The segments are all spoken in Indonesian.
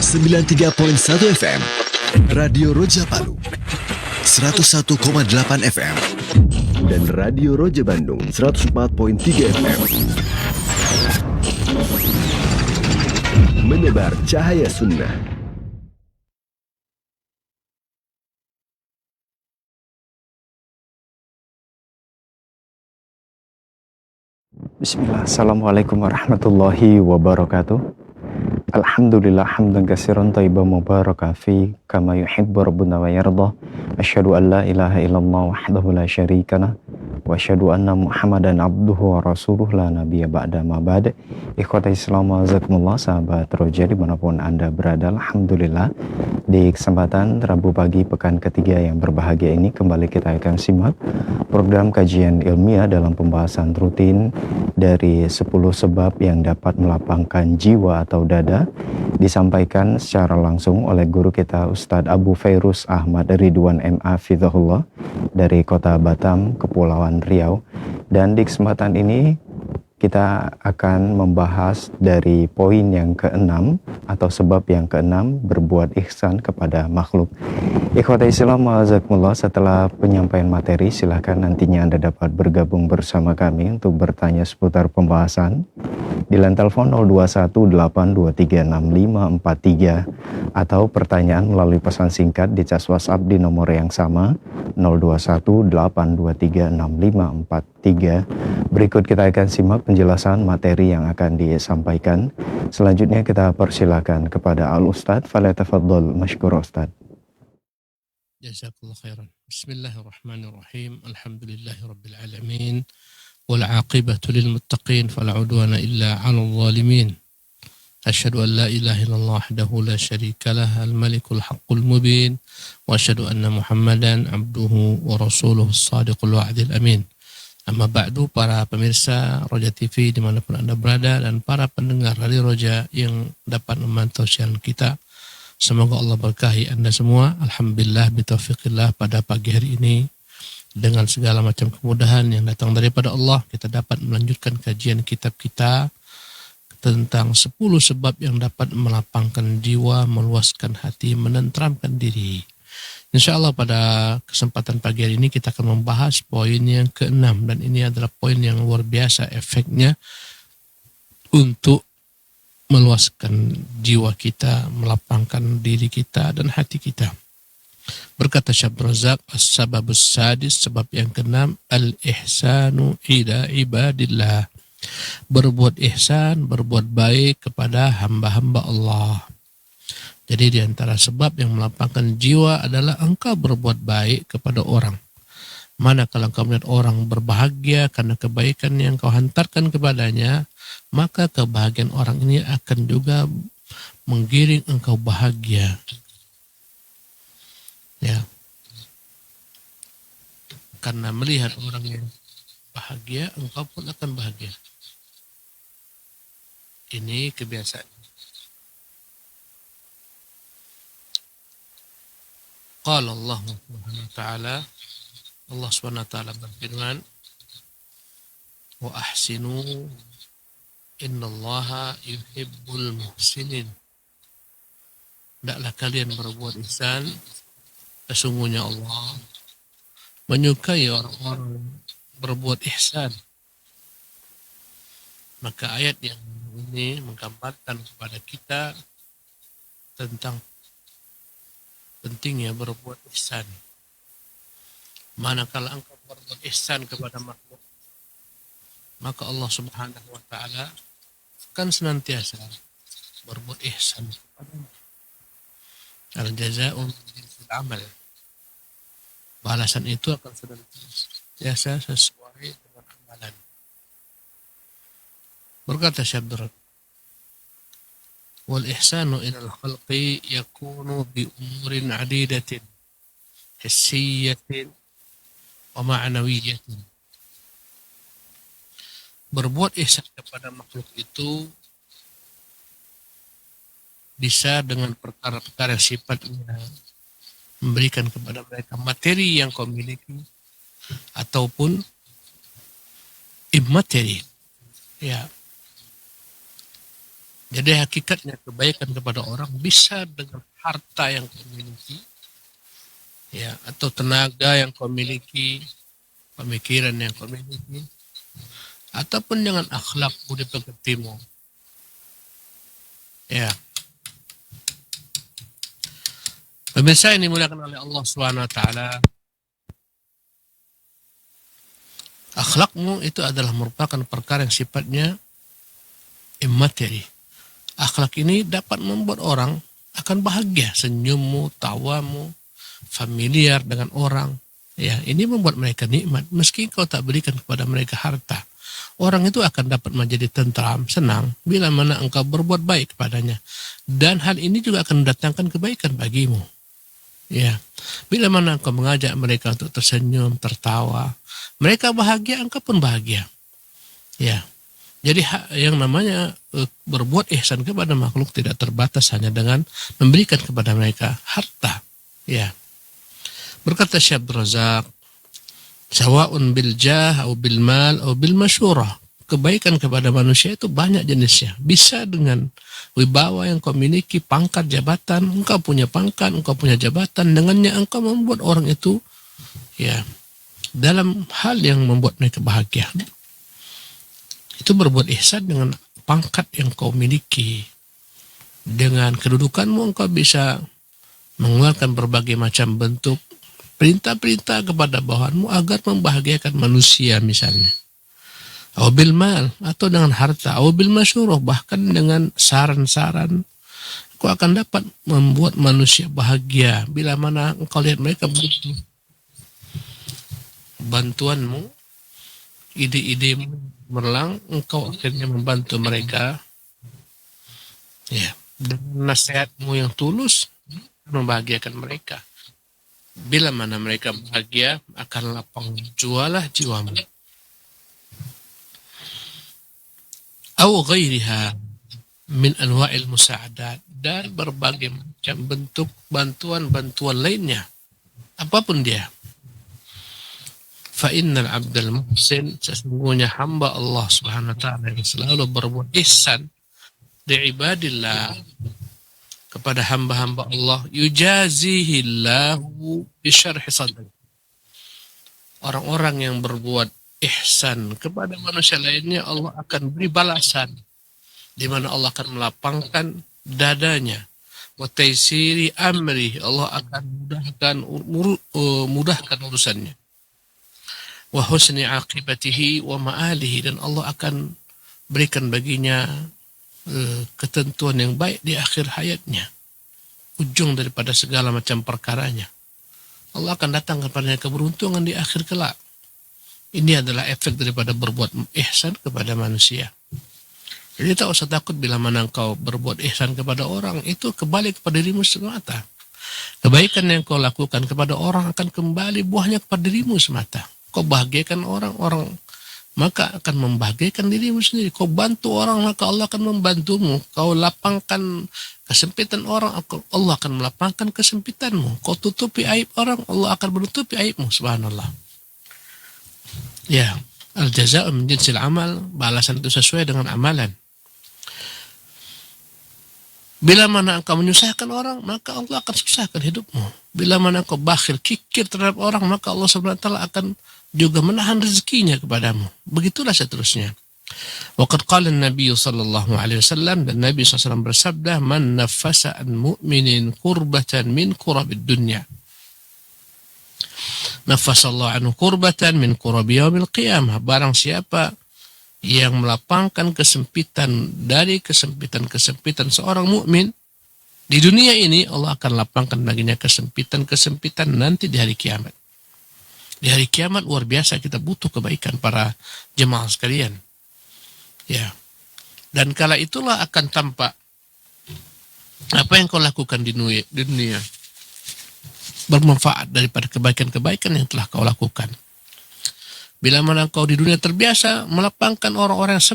93.1 FM Radio Roja Palu 101,8 FM dan Radio Roja Bandung 104.3 FM menebar cahaya sunnah. Bismillah, Assalamualaikum warahmatullahi wabarakatuh. Alhamdulillah hamdan katsiran thayyiban mubarakan fi kama yuhibbu rabbuna wa yarda. Asyhadu an la ilaha illallah wahdahu la syarika lah wa asyhadu anna Muhammadan abduhu wa rasuluh la nabiyya ba'da ma ba'd. Ikhwata Islam wazakumullah, sahabat Roja dimanapun Anda berada, alhamdulillah di kesempatan Rabu pagi pekan ketiga yang berbahagia ini kembali kita akan simak program kajian ilmiah dalam pembahasan rutin dari 10 sebab yang dapat melapangkan jiwa atau dada, disampaikan secara langsung oleh guru kita Ustadz Abu Fairuz Ahmad Ridwan MA Fidhahullah dari kota Batam, Kepulauan Riau. Dan di kesempatan ini kita akan membahas dari poin yang ke-6 atau sebab yang ke-6, berbuat ihsan kepada makhluk. Ikhwata Islam wa'azakumullah, setelah penyampaian materi silahkan nantinya Anda dapat bergabung bersama kami untuk bertanya seputar pembahasan di line telepon 0218236543 atau pertanyaan melalui pesan singkat di cas WhatsApp di nomor yang sama 0218236543. Berikut kita akan simak penjelasan materi yang akan disampaikan. Selanjutnya kita persilakan kepada Al-Ustadz. Falyatafaddal mashkur Ustadz. Jazakallah khairan. Bismillahirrahmanirrahim. Alhamdulillahirabbil alamin. Wal 'aqibatu lil muttaqin fala 'udwana illa 'alal zalimin. Asyhadu an la ilaha illallah wahdahu la syarika lah al-malikul haqqul mubin wa asyhadu anna Muhammadan abduhu wa rasuluhu as-sadiqul wa'dil amin. Amma ba'du, para pemirsa Roja TV dimanapun Anda berada dan para pendengar Radio Roja yang dapat memantau siaran kita, semoga Allah berkahi Anda semua. Alhamdulillah bitaufiqillah, pada pagi hari ini dengan segala macam kemudahan yang datang daripada Allah, kita dapat melanjutkan kajian kitab kita tentang 10 sebab yang dapat melapangkan jiwa, meluaskan hati, menenteramkan diri. InsyaAllah pada kesempatan pagi hari ini kita akan membahas poin yang ke-6, dan ini adalah poin yang luar biasa efeknya untuk meluaskan jiwa kita, melapangkan diri kita dan hati kita. Berkata Syekh Razak, as-sababus sadis, sebab yang ke-6, al-ihsanu ila ibadillah. Berbuat ihsan, berbuat baik kepada hamba-hamba Allah. Jadi di antara sebab yang melapangkan jiwa adalah engkau berbuat baik kepada orang. Manakala engkau melihat orang berbahagia karena kebaikan yang kau hantarkan kepadanya, maka kebahagiaan orang ini akan juga menggiring engkau bahagia. Ya. Karena melihat orang yang bahagia, engkau pun akan bahagia. Ini kebiasaan. Qala Allah Subhanahu wa ta'ala, Allah Subhanahu wa ta'ala berfirman, wa ahsinu innallaha yuhibbul muhsinin. Hendaklah kalian berbuat ihsan, sesungguhnya Allah menyukai orang-orang berbuat ihsan. Maka ayat yang ini menggambarkan kepada kita tentang pentingnya berbuat ihsan. Manakala engkau berbuat ihsan kepada makhluk, maka Allah Subhanahu wa ta'ala akan senantiasa berbuat ihsan kepadanya. Al-jaza'u min jinsil amal. Balasan itu akan senantiasa sesuai dengan amalan. Berkata Syekh, wal ihsanu ilal khalqi yakunu bi umurin adidatin hissiyatin wa ma'nawiyatin. Berbuat ihsan kepada makhluk itu bisa dengan perkara-perkara sifatnya memberikan kepada mereka materi yang kau miliki ataupun immateri. Ya. Jadi hakikatnya kebaikan kepada orang bisa dengan harta yang kau miliki, ya, atau tenaga yang kau miliki, pemikiran yang kau miliki, ataupun dengan akhlak budi pekertimu. Ya. Pemirsa yang dimuliakan oleh Allah Subhanahu wa taala, akhlakmu itu adalah merupakan perkara yang sifatnya immateri. Akhlak ini dapat membuat orang akan bahagia, senyummu, tawamu, familiar dengan orang. Ya, ini membuat mereka nikmat. Meski kau tak berikan kepada mereka harta, orang itu akan dapat menjadi tentram, senang bila mana engkau berbuat baik kepadanya. Dan hal ini juga akan mendatangkan kebaikan bagimu. Ya, bila mana engkau mengajak mereka untuk tersenyum, tertawa, mereka bahagia, engkau pun bahagia. Ya, jadi yang namanya berbuat ihsan kepada makhluk tidak terbatas hanya dengan memberikan kepada mereka harta. Ya, berkata Syekh Abdul Razak, sawa'un bil jah atau bil mal atau bil masyurah. Kebaikan kepada manusia itu banyak jenisnya. Bisa dengan wibawa yang kau miliki, pangkat, jabatan. Engkau punya pangkat, engkau punya jabatan. Dengannya engkau membuat orang itu, ya, dalam hal yang membuat mereka bahagia. Itu berbuat ihsan dengan pangkat yang kau miliki. Dengan kedudukanmu engkau bisa mengeluarkan berbagai macam bentuk perintah-perintah kepada bawahanmu agar membahagiakan manusia misalnya. Atau bil mal, atau dengan harta, atau bil masyurah, bahkan dengan saran-saran, kau akan dapat membuat manusia bahagia bila mana engkau lihat mereka butuh bantuanmu, ide-idemu merlang, engkau akhirnya membantu mereka. Ya, dengan nasihatmu yang tulus membahagiakan mereka. Bila mana mereka bahagia, akan lapang jualah jiwamu. Atau ghairiha min anwa'il musa'adat, dan berbagai macam bentuk bantuan-bantuan lainnya, apapun dia. Fa innal abdal muhsin, sesungguhnya hamba Allah Subhanahu wa taala yang selalu berbuat ihsan di ibadillah, kepada hamba-hamba Allah, yujazihillahu bi syarhi sadri. Orang-orang yang berbuat ihsan kepada manusia lainnya, Allah akan beri balasan, di mana Allah akan melapangkan dadanya. Wa taysiri amri, Allah akan mudahkan urusannya. Wa husni aqibatihi wa ma'alihi, dan Allah akan berikan baginya ketentuan yang baik di akhir hayatnya, ujung daripada segala macam perkaranya. Allah akan datang kepadanya keberuntungan di akhir kelak. Ini adalah efek daripada berbuat ihsan kepada manusia. Jadi tak usah takut bila mana engkau berbuat ihsan kepada orang, itu kembali kepada dirimu semata. Kebaikan yang kau lakukan kepada orang akan kembali buahnya kepada dirimu semata. Kau bahagiakan orang-orang, maka akan membahagiakan dirimu sendiri. Kau bantu orang, maka Allah akan membantumu. Kau lapangkan kesempitan orang, Allah akan melapangkan kesempitanmu. Kau tutupi aib orang, Allah akan menutupi aibmu. Subhanallah. Ya, al-jaza'u min jinsil amal, balasan itu sesuai dengan amalan. Bila mana engkau menyusahkan orang, maka Allah akan susahkan hidupmu. Bila mana engkau bakhil, kikir terhadap orang, maka Allah SWT akan juga menahan rezekinya kepadamu. Begitulah seterusnya. Waqad qala an-nabiy sallallahu alaihi wasallam, dan Nabi SAW bersabda, man nafasa an mu'minin kurbatan min kurabid dunya, nafasallahu anhu kurbatan min kurabi yaumil qiyamah. Barang siapa yang melapangkan kesempitan dari kesempitan seorang mukmin di dunia ini, Allah akan lapangkan baginya kesempitan nanti di hari kiamat. Di hari kiamat luar biasa kita butuh kebaikan para jemaah sekalian. Ya. Dan kala itulah akan tampak apa yang kau lakukan di dunia bermanfaat daripada kebaikan-kebaikan yang telah kau lakukan. Bila mana kau di dunia terbiasa melapangkan orang-orang yang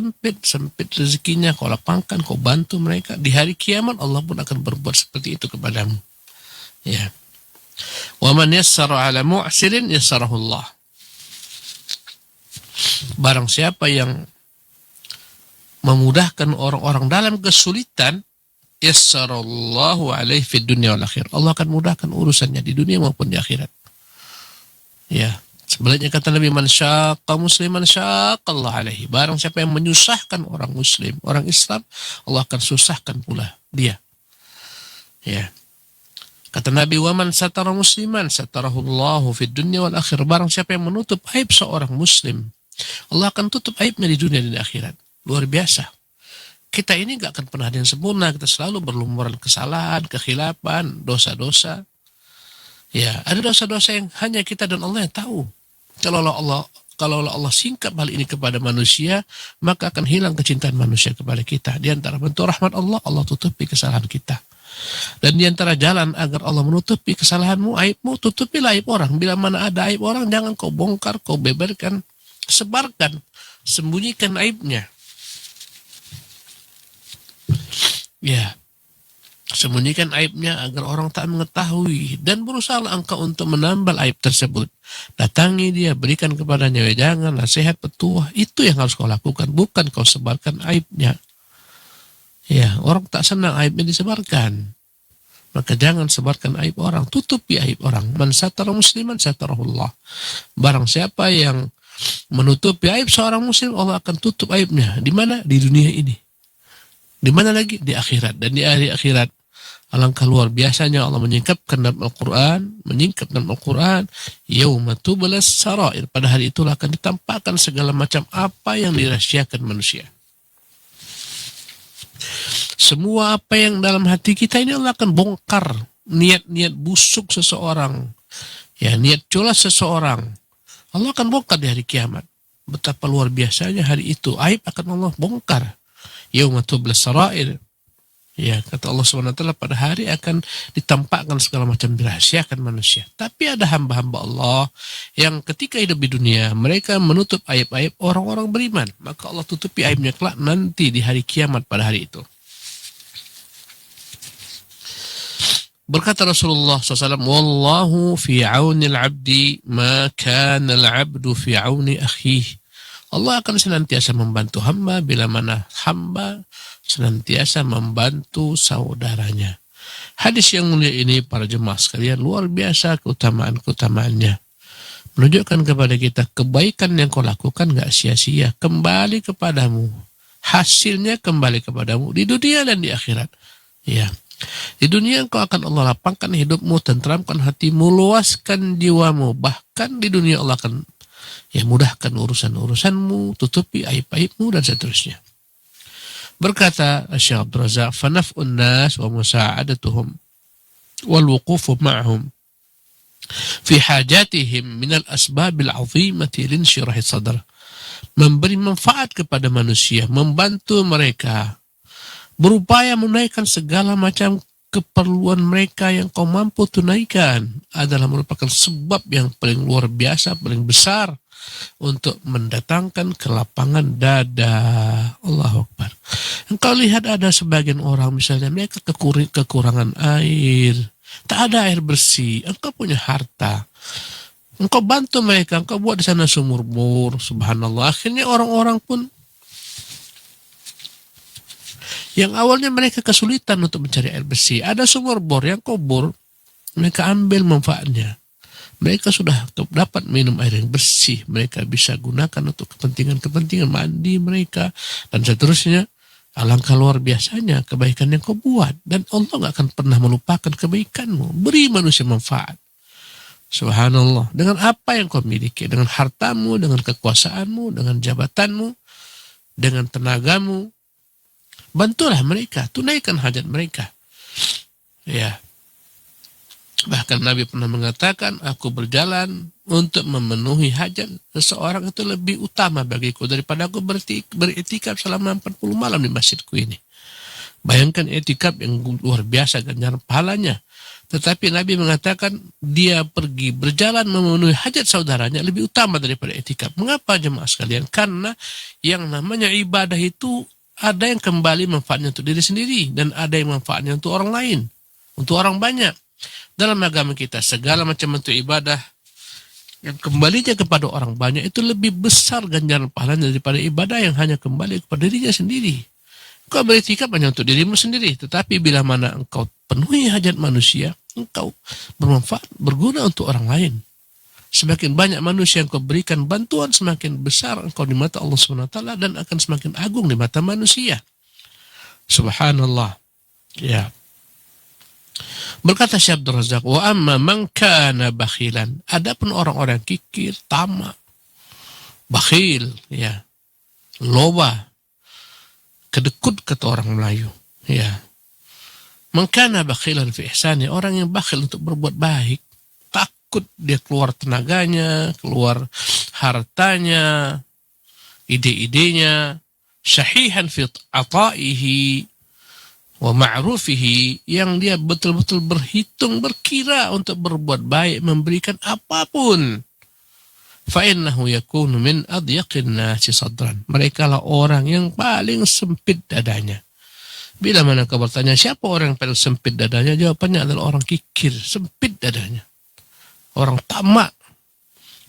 sempit rezekinya, kau lapangkan, kau bantu mereka, di hari kiamat Allah pun akan berbuat seperti itu kepadamu. Ya. Wa man yassara ala mu'sirin yassarahu Allah. Barang siapa yang memudahkan orang-orang dalam kesulitan, yassarallahu alaihi fid dunya wal akhir. Allah akan mudahkan urusannya di dunia maupun di akhirat. Ya, sebaliknya kata Nabi, man syaqqa musliman syaqqallahu alaihi. Barang siapa yang menyusahkan orang muslim, orang Islam, Allah akan susahkan pula dia. Ya. Kata Nabi, wa man satara musliman satarahullahu fid dunya wal akhir. Barang siapa yang menutup aib seorang muslim, Allah akan tutup aibnya di dunia dan di akhirat. Luar biasa. Kita ini gak akan pernah ada yang sempurna. Kita selalu berlumuran kesalahan, kekhilafan, dosa-dosa. Ya, ada dosa-dosa yang hanya kita dan Allah yang tahu. Kalau Allah singkap hal ini kepada manusia, maka akan hilang kecintaan manusia kepada kita. Di antara bentuk rahmat Allah, Allah tutupi kesalahan kita. Dan di antara jalan agar Allah menutupi kesalahanmu, aibmu, tutupilah aib orang. Bila mana ada aib orang, jangan kau bongkar, kau beberkan, sebarkan, sembunyikan aibnya. Ya, sembunyikan aibnya agar orang tak mengetahui, dan berusaha engkau untuk menambal aib tersebut. Datangi dia, berikan kepadanya wejangan, nasihat, petuah. Itu yang harus kau lakukan, bukan kau sebarkan aibnya. Ya, orang tak senang aibnya disebarkan. Maka jangan sebarkan aib orang, tutupi aib orang. Man satara musliman satarahullah. Barang siapa yang menutupi aib seorang muslim, Allah akan tutup aibnya. Di mana? Di dunia ini. Di mana lagi? Di akhirat. Dan di hari akhirat, alangkah luar biasanya Allah menyingkapkan dalam Al-Quran, yauma tublas sarair. Pada hari itulah akan ditampakkan segala macam apa yang dirahasiakan manusia. Semua apa yang dalam hati kita ini Allah akan bongkar. Niat-niat busuk seseorang, ya, niat culas seseorang, Allah akan bongkar di hari kiamat. Betapa luar biasanya hari itu. Aib akan Allah bongkar. Yauma tublas sarair. Ya, kata Allah SWT, pada hari akan ditampakkan segala macam dirahasiakan manusia. Tapi ada hamba-hamba Allah yang ketika hidup di dunia, mereka menutup aib-aib orang-orang beriman. Maka Allah tutupi aibnya kelak nanti di hari kiamat pada hari itu. Berkata Rasulullah SAW, wallahu fi aunil abdi ma kana al-abdu fi auni akhihi. Allah akan senantiasa membantu hamba bila mana hamba senantiasa membantu saudaranya. Hadis yang mulia ini, para jemaah sekalian, luar biasa keutamaan-keutamaannya. Menunjukkan kepada kita kebaikan yang kau lakukan gak sia-sia, kembali kepadamu. Hasilnya kembali kepadamu di dunia dan di akhirat. Ya. Di dunia engkau akan Allah lapangkan hidupmu, tentramkan hatimu, luaskan jiwamu. Bahkan di dunia Allah akan mudahkan urusan-urusanmu, tutupi aib-aibmu, dan seterusnya. Berkata Syekh Abdul Razak, fanaf'un nas wa musa'adatuhum wal wuqufu ma'hum fi hajatihim minal asbabil azimati linsyirahi sadr. Memberi manfaat kepada manusia, membantu mereka, berupaya menunaikan segala macam keperluan mereka yang kau mampu tunaikan, adalah merupakan sebab yang paling luar biasa, paling besar untuk mendatangkan kelapangan dada. Allahu Akbar. Engkau lihat ada sebagian orang, misalnya mereka kekurangan air, tak ada air bersih, engkau punya harta, engkau bantu mereka, engkau buat di sana sumur bor, subhanallah. Akhirnya orang-orang pun yang awalnya mereka kesulitan untuk mencari air bersih, ada sumur bor yang kau bor, mereka ambil manfaatnya. Mereka sudah dapat minum air yang bersih, mereka bisa gunakan untuk kepentingan-kepentingan mandi mereka, dan seterusnya. Alangkah luar biasanya kebaikan yang kau buat, dan Allah gak akan pernah melupakan kebaikanmu. Beri manusia manfaat. Subhanallah. Dengan apa yang kau miliki, dengan hartamu, dengan kekuasaanmu, dengan jabatanmu, dengan tenagamu, bantulah mereka, tunaikan hajat mereka. Ya. Bahkan Nabi pernah mengatakan, aku berjalan untuk memenuhi hajat seseorang itu lebih utama bagiku daripada aku beritikaf selama 40 malam di masjidku ini. Bayangkan itikaf yang luar biasa ganjaran pahalanya. Tetapi Nabi mengatakan dia pergi berjalan memenuhi hajat saudaranya lebih utama daripada itikaf. Mengapa jemaah sekalian? Karena yang namanya ibadah itu ada yang kembali manfaatnya untuk diri sendiri, dan ada yang manfaatnya untuk orang lain, untuk orang banyak. Dalam agama kita, segala macam bentuk ibadah yang kembalinya kepada orang banyak itu lebih besar ganjaran pahalanya daripada ibadah yang hanya kembali kepada dirinya sendiri. Kau beriktikaf hanya untuk dirimu sendiri, tetapi bila mana engkau penuhi hajat manusia, engkau bermanfaat, berguna untuk orang lain. Semakin banyak manusia yang kau berikan bantuan, semakin besar engkau di mata Allah SWT dan akan semakin agung di mata manusia. Subhanallah. Ya. Berkata Syekh Abdul Razak, wa amma man kana bakhilan. Adapun orang-orang kikir, tamak, bakhil, ya, loba, kedekut kata orang Melayu, ya. Man kana bakhilan fi ihsani, orang yang bakhil untuk berbuat baik, takut dia keluar tenaganya, keluar hartanya, ide-idenya, syahihan fi ataihi wa ma'rufihi, yang dia betul-betul berhitung, berkira untuk berbuat baik, memberikan apapun. Fa innahu yakunu min adyaqin nasi sadran. Mereka lah orang yang paling sempit dadanya. Bila mana kau bertanya siapa orang yang paling sempit dadanya, jawabannya adalah orang kikir, sempit dadanya. Orang tamak.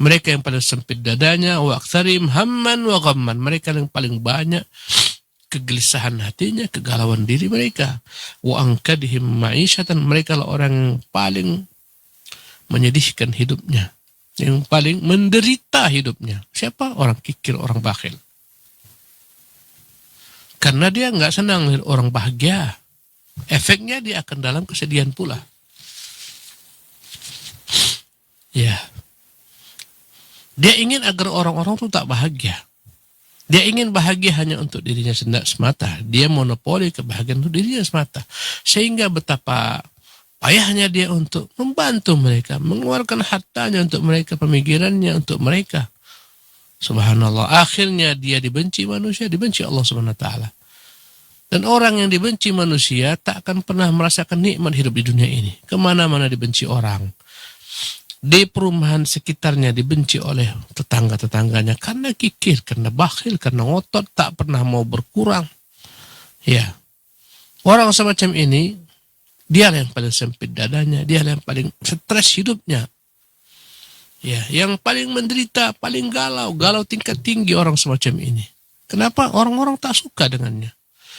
Mereka yang paling sempit dadanya, wa aktsarim hamman wa ghamman. Mereka yang paling banyak kegelisahan hatinya, kegalauan diri mereka. Wa ankadihim ma'isyatan. Mereka lah orang yang paling menyedihkan hidupnya, yang paling menderita hidupnya. Siapa? Orang kikir, orang bakhil. Karena dia nggak senang lihat orang bahagia. Efeknya dia akan dalam kesedihan pula. Ya. Dia ingin agar orang-orang itu tak bahagia. Dia ingin bahagia hanya untuk dirinya semata. Dia monopoli kebahagiaan untuk dirinya semata. Sehingga betapa payahnya dia untuk membantu mereka, mengeluarkan hartanya untuk mereka, pemikirannya untuk mereka. Subhanallah. Akhirnya dia dibenci manusia, dibenci Allah SWT. Dan orang yang dibenci manusia tak akan pernah merasakan nikmat hidup di dunia ini. Kemana-mana dibenci orang. Di perumahan sekitarnya dibenci oleh tetangga-tetangganya karena kikir, karena bakhil, karena ngotot, tak pernah mau berkurang. Ya. Orang semacam ini, dia yang paling sempit dadanya, dia yang paling stres hidupnya. Ya, yang paling menderita, paling galau tingkat tinggi orang semacam ini. Kenapa? Orang-orang tak suka dengannya.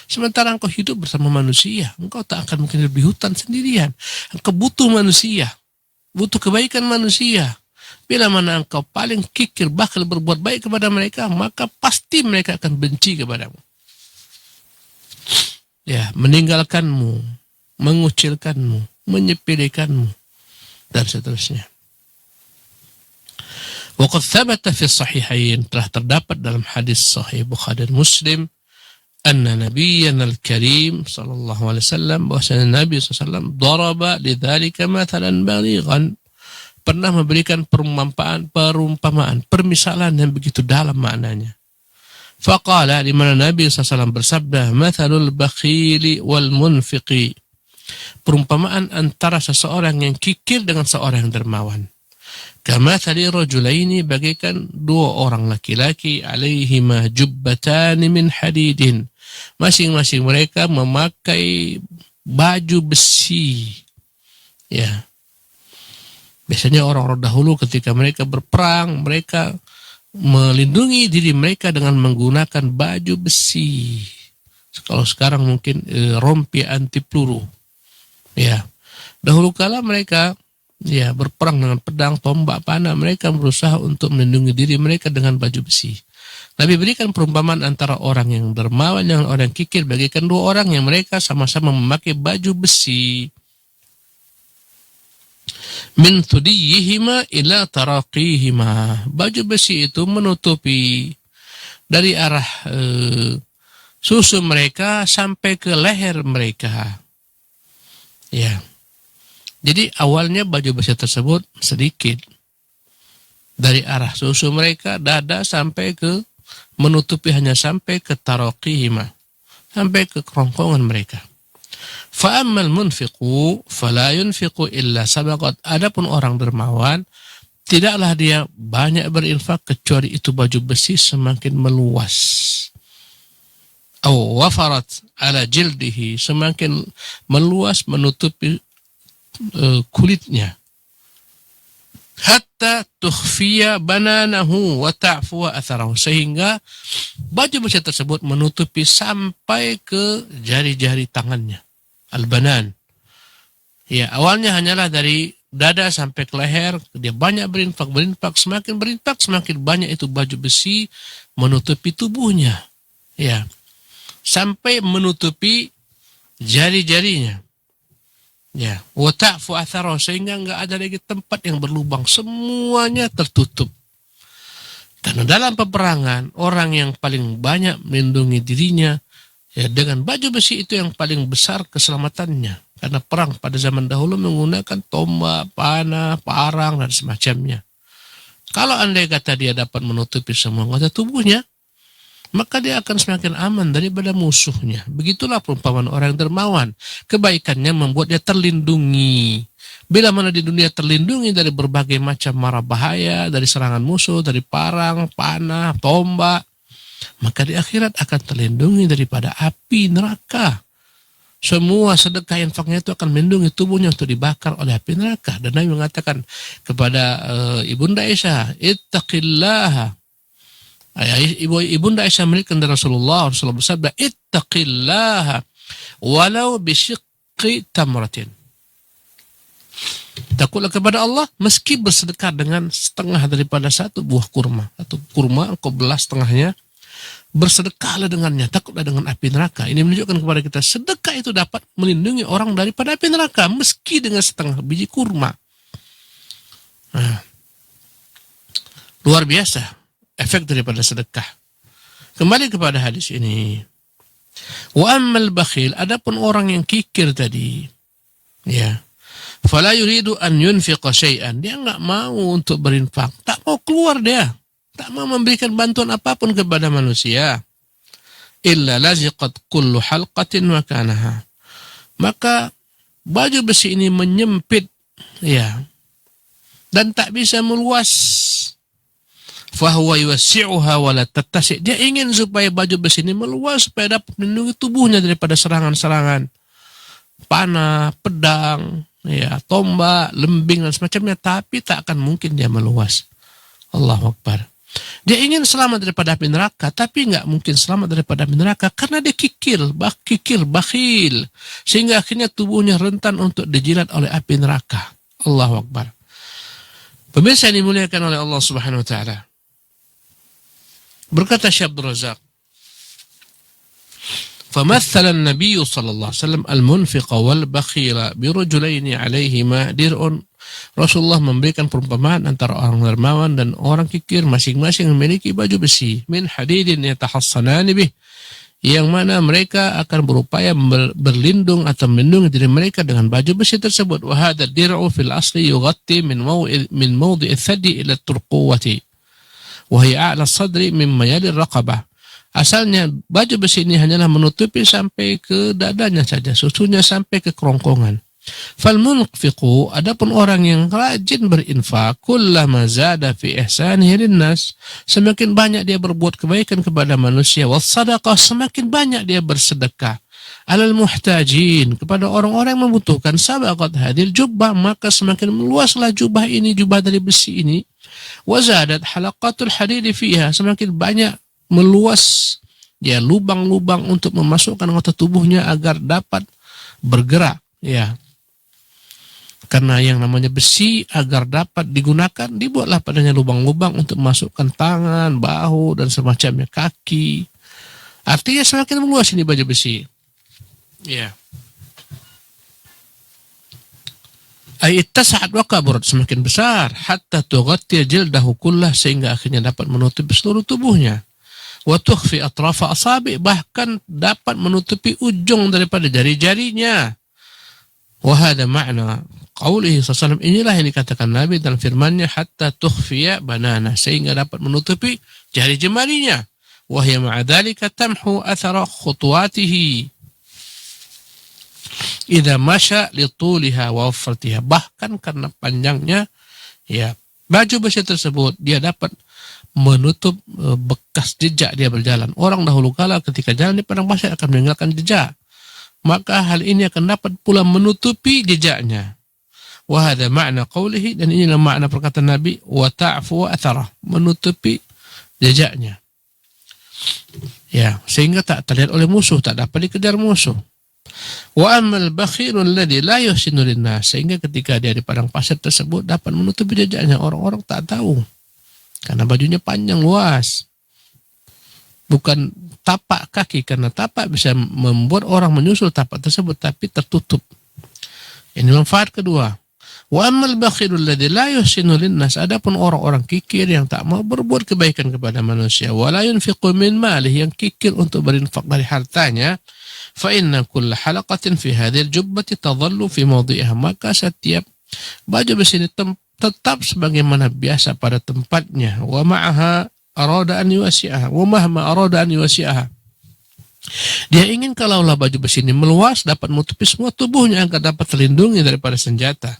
Sementara engkau hidup bersama manusia, engkau tak akan mungkin hidup di hutan sendirian. Engkau butuh manusia, butuh kebaikan manusia. Bila mana engkau paling kikir, bakal berbuat baik kepada mereka, maka pasti mereka akan benci kepadamu. Ya, meninggalkanmu, mengucilkanmu, menyepelekanmu, dan seterusnya. Waqad thabata fi sahihain, telah terdapat dalam hadis sahih Bukhari dan Muslim, anna nabiyyana al-karim sallallahu alaihi wasallam, bahwasanya Nabi sallallahu daraba lidzalika mathalan balighan, pernah memberikan perumpamaan, permisalan yang begitu dalam maknanya. Faqala, di mana Nabi sallallahu bersabda, mathalul bakhili wal munfiqi, perumpamaan antara seseorang yang kikir dengan seorang yang dermawan. Kama tadi rajulaini, bagaikan dua orang laki-laki, alaihima jubbatani min hadidin, masing-masing mereka memakai baju besi. Ya. Biasanya orang-orang dahulu ketika mereka berperang, mereka melindungi diri mereka dengan menggunakan baju besi. Kalau sekarang mungkin rompi anti peluru. Ya. Dahulu kala mereka berperang dengan pedang, tombak, panah. Mereka berusaha untuk melindungi diri mereka dengan baju besi. Nabi berikan perumpamaan antara orang yang dermawan dengan orang yang kikir, bagaikan dua orang yang mereka sama-sama memakai baju besi. Min thudiyihima ila taraqihima. Baju besi itu menutupi dari arah susu mereka sampai ke leher mereka. Ya. Jadi awalnya baju besi tersebut sedikit. Dari arah susu mereka, dada sampai ke, menutupi hanya sampai ke taraqihima, sampai ke kerongkongan mereka. Fa'ammal munfiqu fala yunfiqu illa sabaqat. Adapun orang dermawan, tidaklah dia banyak berinfak kecuali itu baju besi semakin meluas. Aw wafarat ala jildihi, semakin meluas menutupi kulitnya. hatta tukhfiya bananahu wa ta'fuwa atharahu, sehingga baju besi tersebut menutupi sampai ke jari-jari tangannya. Al-banan. Ya, awalnya hanyalah dari dada sampai ke leher, dia banyak berinfak, semakin berinfak semakin banyak itu baju besi menutupi tubuhnya. Ya. Sampai menutupi jari-jarinya. Ya, wa ta'fu atharahu, sehingga enggak ada lagi tempat yang berlubang, semuanya tertutup. Karena dalam peperangan, orang yang paling banyak melindungi dirinya ya dengan baju besi itu yang paling besar keselamatannya. Karena perang pada zaman dahulu menggunakan tombak, panah, parang dan semacamnya. Kalau andai kata dia dapat menutupi semua anggota tubuhnya, maka dia akan semakin aman daripada musuhnya. Begitulah perumpamaan orang yang dermawan. Kebaikannya membuat dia terlindungi. Bila mana di dunia terlindungi dari berbagai macam mara bahaya, dari serangan musuh, dari parang, panah, tombak, maka di akhirat akan terlindungi daripada api neraka. Semua sedekah infaknya itu akan melindungi tubuhnya untuk dibakar oleh api neraka. Dan Nabi mengatakan kepada Ibunda Aisyah, ittaqillaha. Ibunda Aisyah melihatkan dari Rasulullah bersabda, ittaqillaha walau bisyiqqi tamratin. Takutlah kepada Allah meski bersedekah dengan setengah daripada satu buah kurma. Atau kurma engkau belah setengahnya, bersedekahlah dengannya, takutlah dengan api neraka. Ini menunjukkan kepada kita sedekah itu dapat melindungi orang daripada api neraka meski dengan setengah biji kurma. Nah, luar biasa efek daripada sedekah. Kembali kepada hadis ini. Wa ammal bakhil, adapun orang yang kikir tadi, ya, fala yuridu an yunfiqa syai'an, dia enggak mau untuk berinfak, tak mau keluar dia, tak mau memberikan bantuan apapun kepada manusia. Illa laziqat kullu halqatin makanaha. Maka baju besi ini menyempit, ya, dan tak bisa meluas. Fahuwa yuwassi'uha wa la tattasi'. Dia ingin supaya baju besi ini meluas supaya dapat melindungi tubuhnya daripada serangan-serangan panah, pedang, ya, tombak, lembing dan semacamnya, tapi tak akan mungkin dia meluas. Allahu Akbar. Dia ingin selamat daripada api neraka, tapi enggak mungkin selamat daripada api neraka karena dia kikir, bakhil, sehingga akhirnya tubuhnya rentan untuk dijilat oleh api neraka. Allahu Akbar. Pemirsa yang dimuliakan oleh Allah Subhanahu wa taala. Berkata Syekh Abdul Razak, فَمَثَّلَ النَّبِيُّ صلى الله عليه وسلم الْمُنْفِقَ وَالْبَخِيلَ بِرُجُلَيْنِ عَلَيْهِمَا دِرْءٌ. Rasulullah memberikan perumpamaan antara orang dermawan dan orang kikir, masing-masing memiliki baju besi min hadidin yatahassanani bih, yang mana mereka akan berupaya berlindung atau melindungi diri mereka dengan baju besi tersebut. Wa hadha dir'u fil asli yughatti min mawdi'i thadi ila turquwati wa hiya a'la sadri mimma yali raqabah. Asalnya baju besi ini hanyalah menutupi sampai ke dadanya saja, susunya sampai ke kerongkongan. Fal munfiqu, adapun orang yang rajin berinfak, kullama zada fi ihsanihi linnas, semakin banyak dia berbuat kebaikan kepada manusia, was sadaqah, semakin banyak dia bersedekah, alal muhtajin, kepada orang-orang yang membutuhkan, sabaqat hadil jubbah, maka semakin meluaslah jubah ini, jubah dari besi ini, wazadat halaqatul hadid fiha, semakin banyak meluas ya lubang-lubang untuk memasukkan anggota tubuhnya agar dapat bergerak, ya. Karena yang namanya besi agar dapat digunakan, dibuatlah padanya lubang-lubang untuk masukkan tangan, bahu dan semacamnya, kaki. Artinya semakin meluas ini baju besi. Ya. Aitasa'at wa kaburat, semakin besar, hatta tughatti jildahu kullah, sehingga akhirnya dapat menutupi seluruh tubuhnya. Wa tukhfi atrafa asabi, bahkan dapat menutupi ujung daripada jari-jarinya. Wa hadha ma'na qaulihi sallallahu, inilah yang dikatakan Nabi dalam firman-Nya, hatta tukhfiya banana, sehingga dapat menutupi jari jemarinya. Wa hiya ma'a dzalika tamhu athara khutuwatihi idza masya li tuliha wa wafratiha, bahkan karena panjangnya ya baju besi tersebut dia dapat menutup bekas jejak dia berjalan. Orang dahulu kala ketika jalan di padang pasir akan meninggalkan jejak, maka hal ini akan dapat pula menutupi jejaknya. Wa hadha ma'na qawlihi, dan inilah makna perkataan Nabi, wa ta'fu wa atharah, menutupi jejaknya. Ya, sehingga tak terlihat oleh musuh, tak dapat dikejar musuh. Wa ammal bakhilul ladzi la yuhsinu linnas, sehingga ketika dia di padang pasir tersebut dapat menutupi jejaknya, orang-orang tak tahu. Karena bajunya panjang luas. Bukan tapak kaki, karena tapak bisa membuat orang menyusul tapak tersebut, tapi tertutup. Ini manfaat kedua. Wa ammal bakhilul ladzi la yuhsinu linnas, adapun orang-orang kikir yang tak mau berbuat kebaikan kepada manusia, wa la yunfiqu min malihi, yang kikir untuk berinfak dari hartanya, fa inna kulla halaqatin fi hadhil jubbati tadhallu fi mawdi'iha, maka setiap baju besi ini tetap sebagaimana biasa pada tempatnya. Wa ma'aha arada an yuwasi'aha wa mahma arada an yuwasi'aha, dia ingin kalaulah baju besi ini meluas dapat menutupi semua tubuhnya agar dapat terlindungi daripada senjata.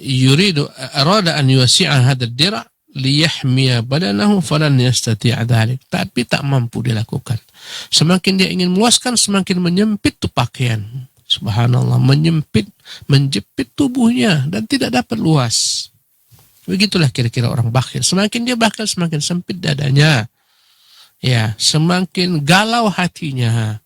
Yuridu arada an yuwasi'a hadzal dir' liyahmiya badanahu falan yastati' dzalik, tapi tak mampu dilakukan. Semakin dia ingin meluaskan, semakin menyempit tuh pakaian. Subhanallah, menjepit tubuhnya dan tidak dapat luas. Begitulah kira-kira orang bakhil. Semakin dia bakhil, semakin sempit dadanya. Ya, semakin galau hatinya.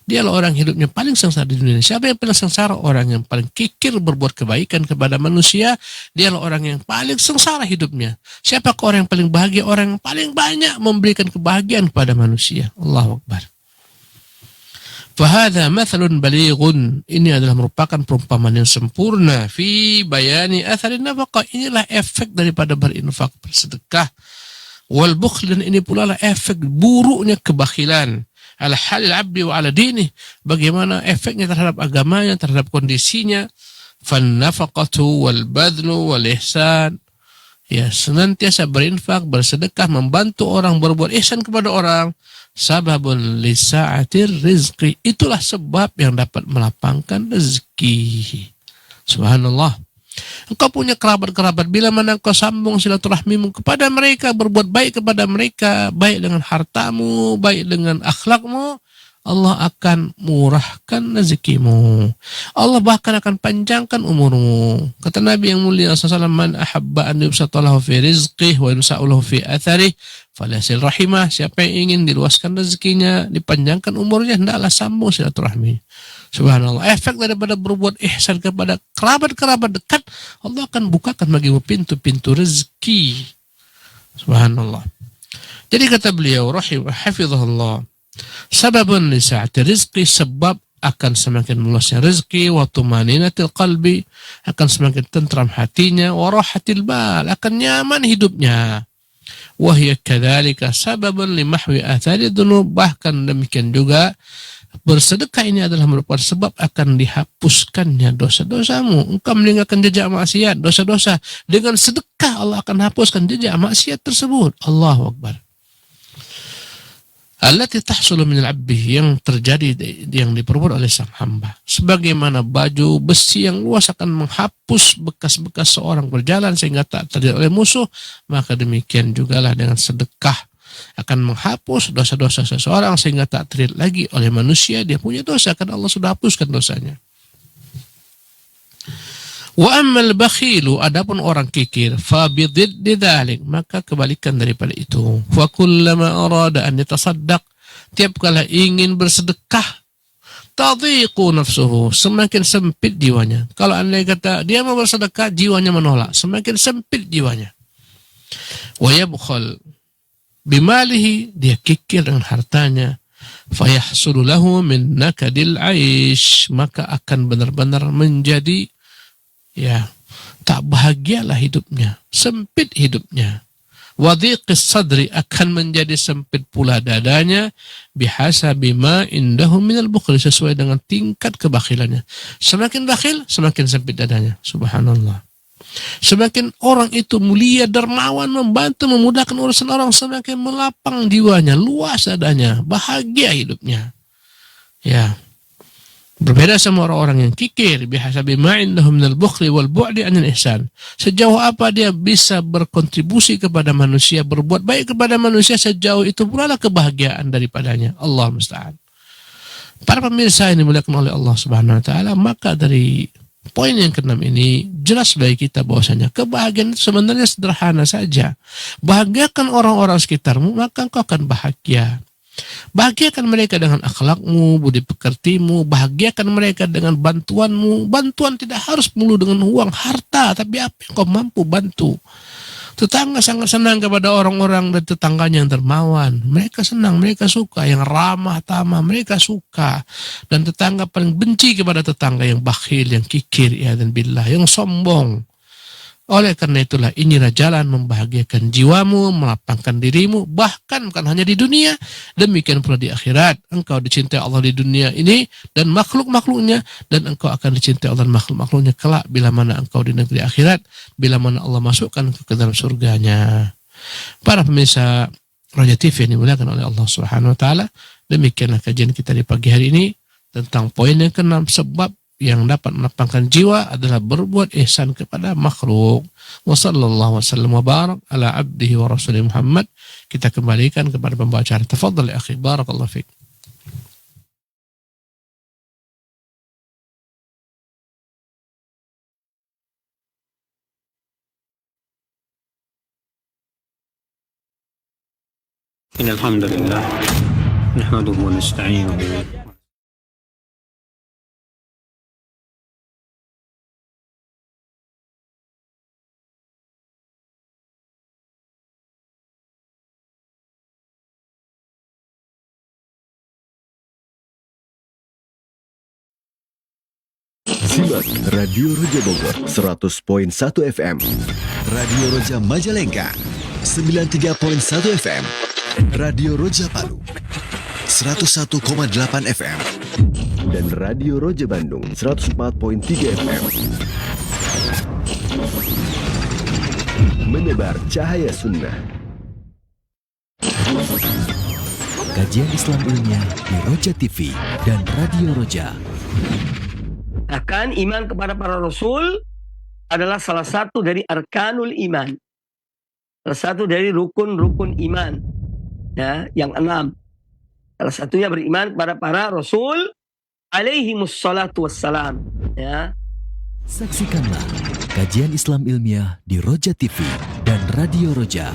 Dialah orang hidupnya paling sengsara di dunia. Siapa yang paling sengsara? Orang yang paling kikir berbuat kebaikan kepada manusia. Dialah orang yang paling sengsara hidupnya. Siapakah orang yang paling bahagia? Orang yang paling banyak memberikan kebahagiaan kepada manusia. Allahu Akbar. Fahadha mathalun balighun, ini adalah merupakan perumpamaan yang sempurna fi bayani atharin nafaqah, inilah efek daripada berinfak, bersedekah. Wal bukhl, dan ini pula lah efek buruknya kebakhilan. Ala halil abdi wa ala dini, bagaimana efeknya terhadap agamanya, terhadap kondisinya. Fan nafaqatu wal badlu wal ihsan, ya, senantiasa berinfak, bersedekah, membantu orang, berbuat ihsan kepada orang. Sababun lisa'atir rizqi, itulah sebab yang dapat melapangkan rezeki. Subhanallah. Engkau punya kerabat-kerabat, bila mana engkau sambung silaturahmimu kepada mereka, berbuat baik kepada mereka, baik dengan hartamu, baik dengan akhlakmu, Allah akan murahkan rezekimu. Allah bahkan akan panjangkan umurmu. Kata Nabi yang mulia SAW, man ahabba an yubsatalahu fi rizqih wa yusa'ulahu fi atharih falyasil rahimah, siapa yang ingin diluaskan rezekinya, dipanjangkan umurnya, hendaklah sambung silaturahmi. Subhanallah, efek daripada berbuat ihsan kepada kerabat-kerabat dekat, Allah akan bukakan bagimu pintu-pintu rezeki. Subhanallah. Jadi kata beliau hafizahullah, sababun lisa'ati rizqi, sebab akan semakin meluasnya rezeki, wa tumaninatil qalbi, akan semakin tentram hatinya, wa rahatil bal, akan nyaman hidupnya. Wa hiya kadzalika sababun limahwi athari dzunub, bahkan demikian juga bersedekah ini adalah merupakan sebab akan dihapuskannya dosa-dosamu. Engkau meninggalkan jejak maksiat, dosa-dosa, dengan sedekah Allah akan hapuskan jejak maksiat tersebut. Allahu Akbar. Allati tahsulu minal abdi, yang terjadi, yang diperbuat oleh sang hamba. Sebagaimana baju besi yang luas akan menghapus bekas-bekas seorang berjalan sehingga tak terlihat oleh musuh, maka demikian jugalah dengan sedekah akan menghapus dosa-dosa seseorang sehingga tak terlihat lagi oleh manusia dia punya dosa, karena Allah sudah hapuskan dosanya. Wa ammal bakhilu, adapun orang kikir, fa bididdi dzalik, maka kebalikan daripada itu. Fa kullama arada an yatasaddaq, tiap kala ingin bersedekah, tadhiqu nafsuhu, semakin sempit jiwanya. Kalau andai kata dia mau bersedekah, jiwanya menolak, semakin sempit jiwanya. Wa yabkhal bimalihi, dia kikir dengan hartanya. Fa yahsulu lahu min nakadil aish, maka akan benar-benar menjadi, ya, tak bahagialah hidupnya, sempit hidupnya. Wadhiqis sadri, akan menjadi sempit pula dadanya, bihasabi ma indahu minal bukhl, sesuai dengan tingkat kebakhilannya. Semakin bakhil, semakin sempit dadanya. Subhanallah. Semakin orang itu mulia, dermawan, membantu, memudahkan urusan orang, semakin melapang jiwanya, luas dadanya, bahagia hidupnya. Ya. Berbeda sama orang-orang yang kikir, bihasabi ma indahum minal bukhli wal bu'di anil ihsan. Sejauh apa dia bisa berkontribusi kepada manusia, berbuat baik kepada manusia, sejauh itu pula lah kebahagiaan daripadanya. Allah musta'an. Para pemirsa yang dimuliakan oleh Allah Subhanahu wa taala, maka dari poin yang keenam ini jelas bagi kita bahwasanya kebahagiaan itu sebenarnya sederhana saja. Bahagiakan orang-orang sekitarmu, maka engkau akan bahagia. Bahagiakan mereka dengan akhlakmu, budi pekertimu, bahagiakan mereka dengan bantuanmu. Bantuan tidak harus melulu dengan uang, harta, tapi apa yang kau mampu bantu. Tetangga sangat senang kepada orang-orang dan tetangganya yang dermawan. Mereka senang, mereka suka. Yang ramah tamah, mereka suka. Dan tetangga paling benci kepada tetangga yang bakhil, yang kikir, ya dan billah, yang sombong. Oleh karena itulah inilah jalan membahagiakan jiwamu, melapangkan dirimu, bahkan bukan hanya di dunia, demikian pula di akhirat. Engkau dicintai Allah di dunia ini dan makhluk-makhluknya, dan engkau akan dicintai Allah dan makhluk-makhluknya kelak bila mana engkau di negeri akhirat, bila mana Allah masukkan ke dalam surganya. Para pemirsa Roja TV yang dimuliakan oleh Allah Subhanahu wa taala, demikianlah kajian kita di pagi hari ini tentang poin yang keenam, sebab yang dapat melapangkan jiwa adalah berbuat ihsan kepada makhluk. Wa sallallahu wasallam wa barak ala abdihi wa rasulih Muhammad. Kita kembalikan kepada pembawa acara. Tafadhal ya akhi, barakallahu fiik. إن الحمد لله نحمده ونستعينه Simak Radio Roja Bogor 100.1 FM, Radio Roja Majalengka 93.1 FM, Radio Roja Palu 101,8 FM, dan Radio Roja Bandung 104.3 FM. Menebar cahaya sunnah. Kajian Islam ilmiah di Roja TV dan Radio Roja. Akan iman kepada para rasul adalah salah satu dari arkanul iman. Salah satu dari rukun-rukun iman. Ya, yang 6. Salah satunya beriman kepada para rasul alaihimus salatu wassalam. Ya. Saksikanlah kajian Islam ilmiah di Roja TV dan Radio Roja.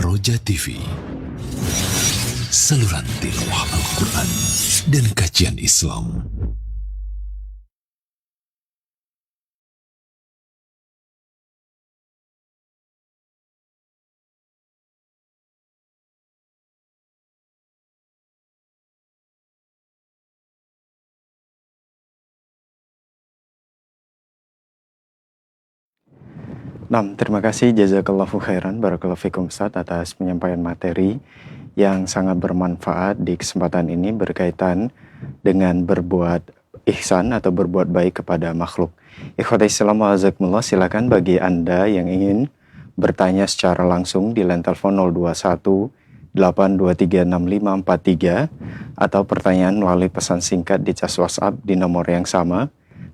Roja TV, saluran tilawah Al-Quran dan kajian Islam. Nah, terima kasih jazakallahu khairan barakallahu fikum Ustaz atas penyampaian materi yang sangat bermanfaat di kesempatan ini berkaitan dengan berbuat ihsan atau berbuat baik kepada makhluk. Ikhwatai Islam wa azakumullah, silakan bagi Anda yang ingin bertanya secara langsung di line telepon 021 823 6543 atau pertanyaan melalui pesan singkat di cas WhatsApp di nomor yang sama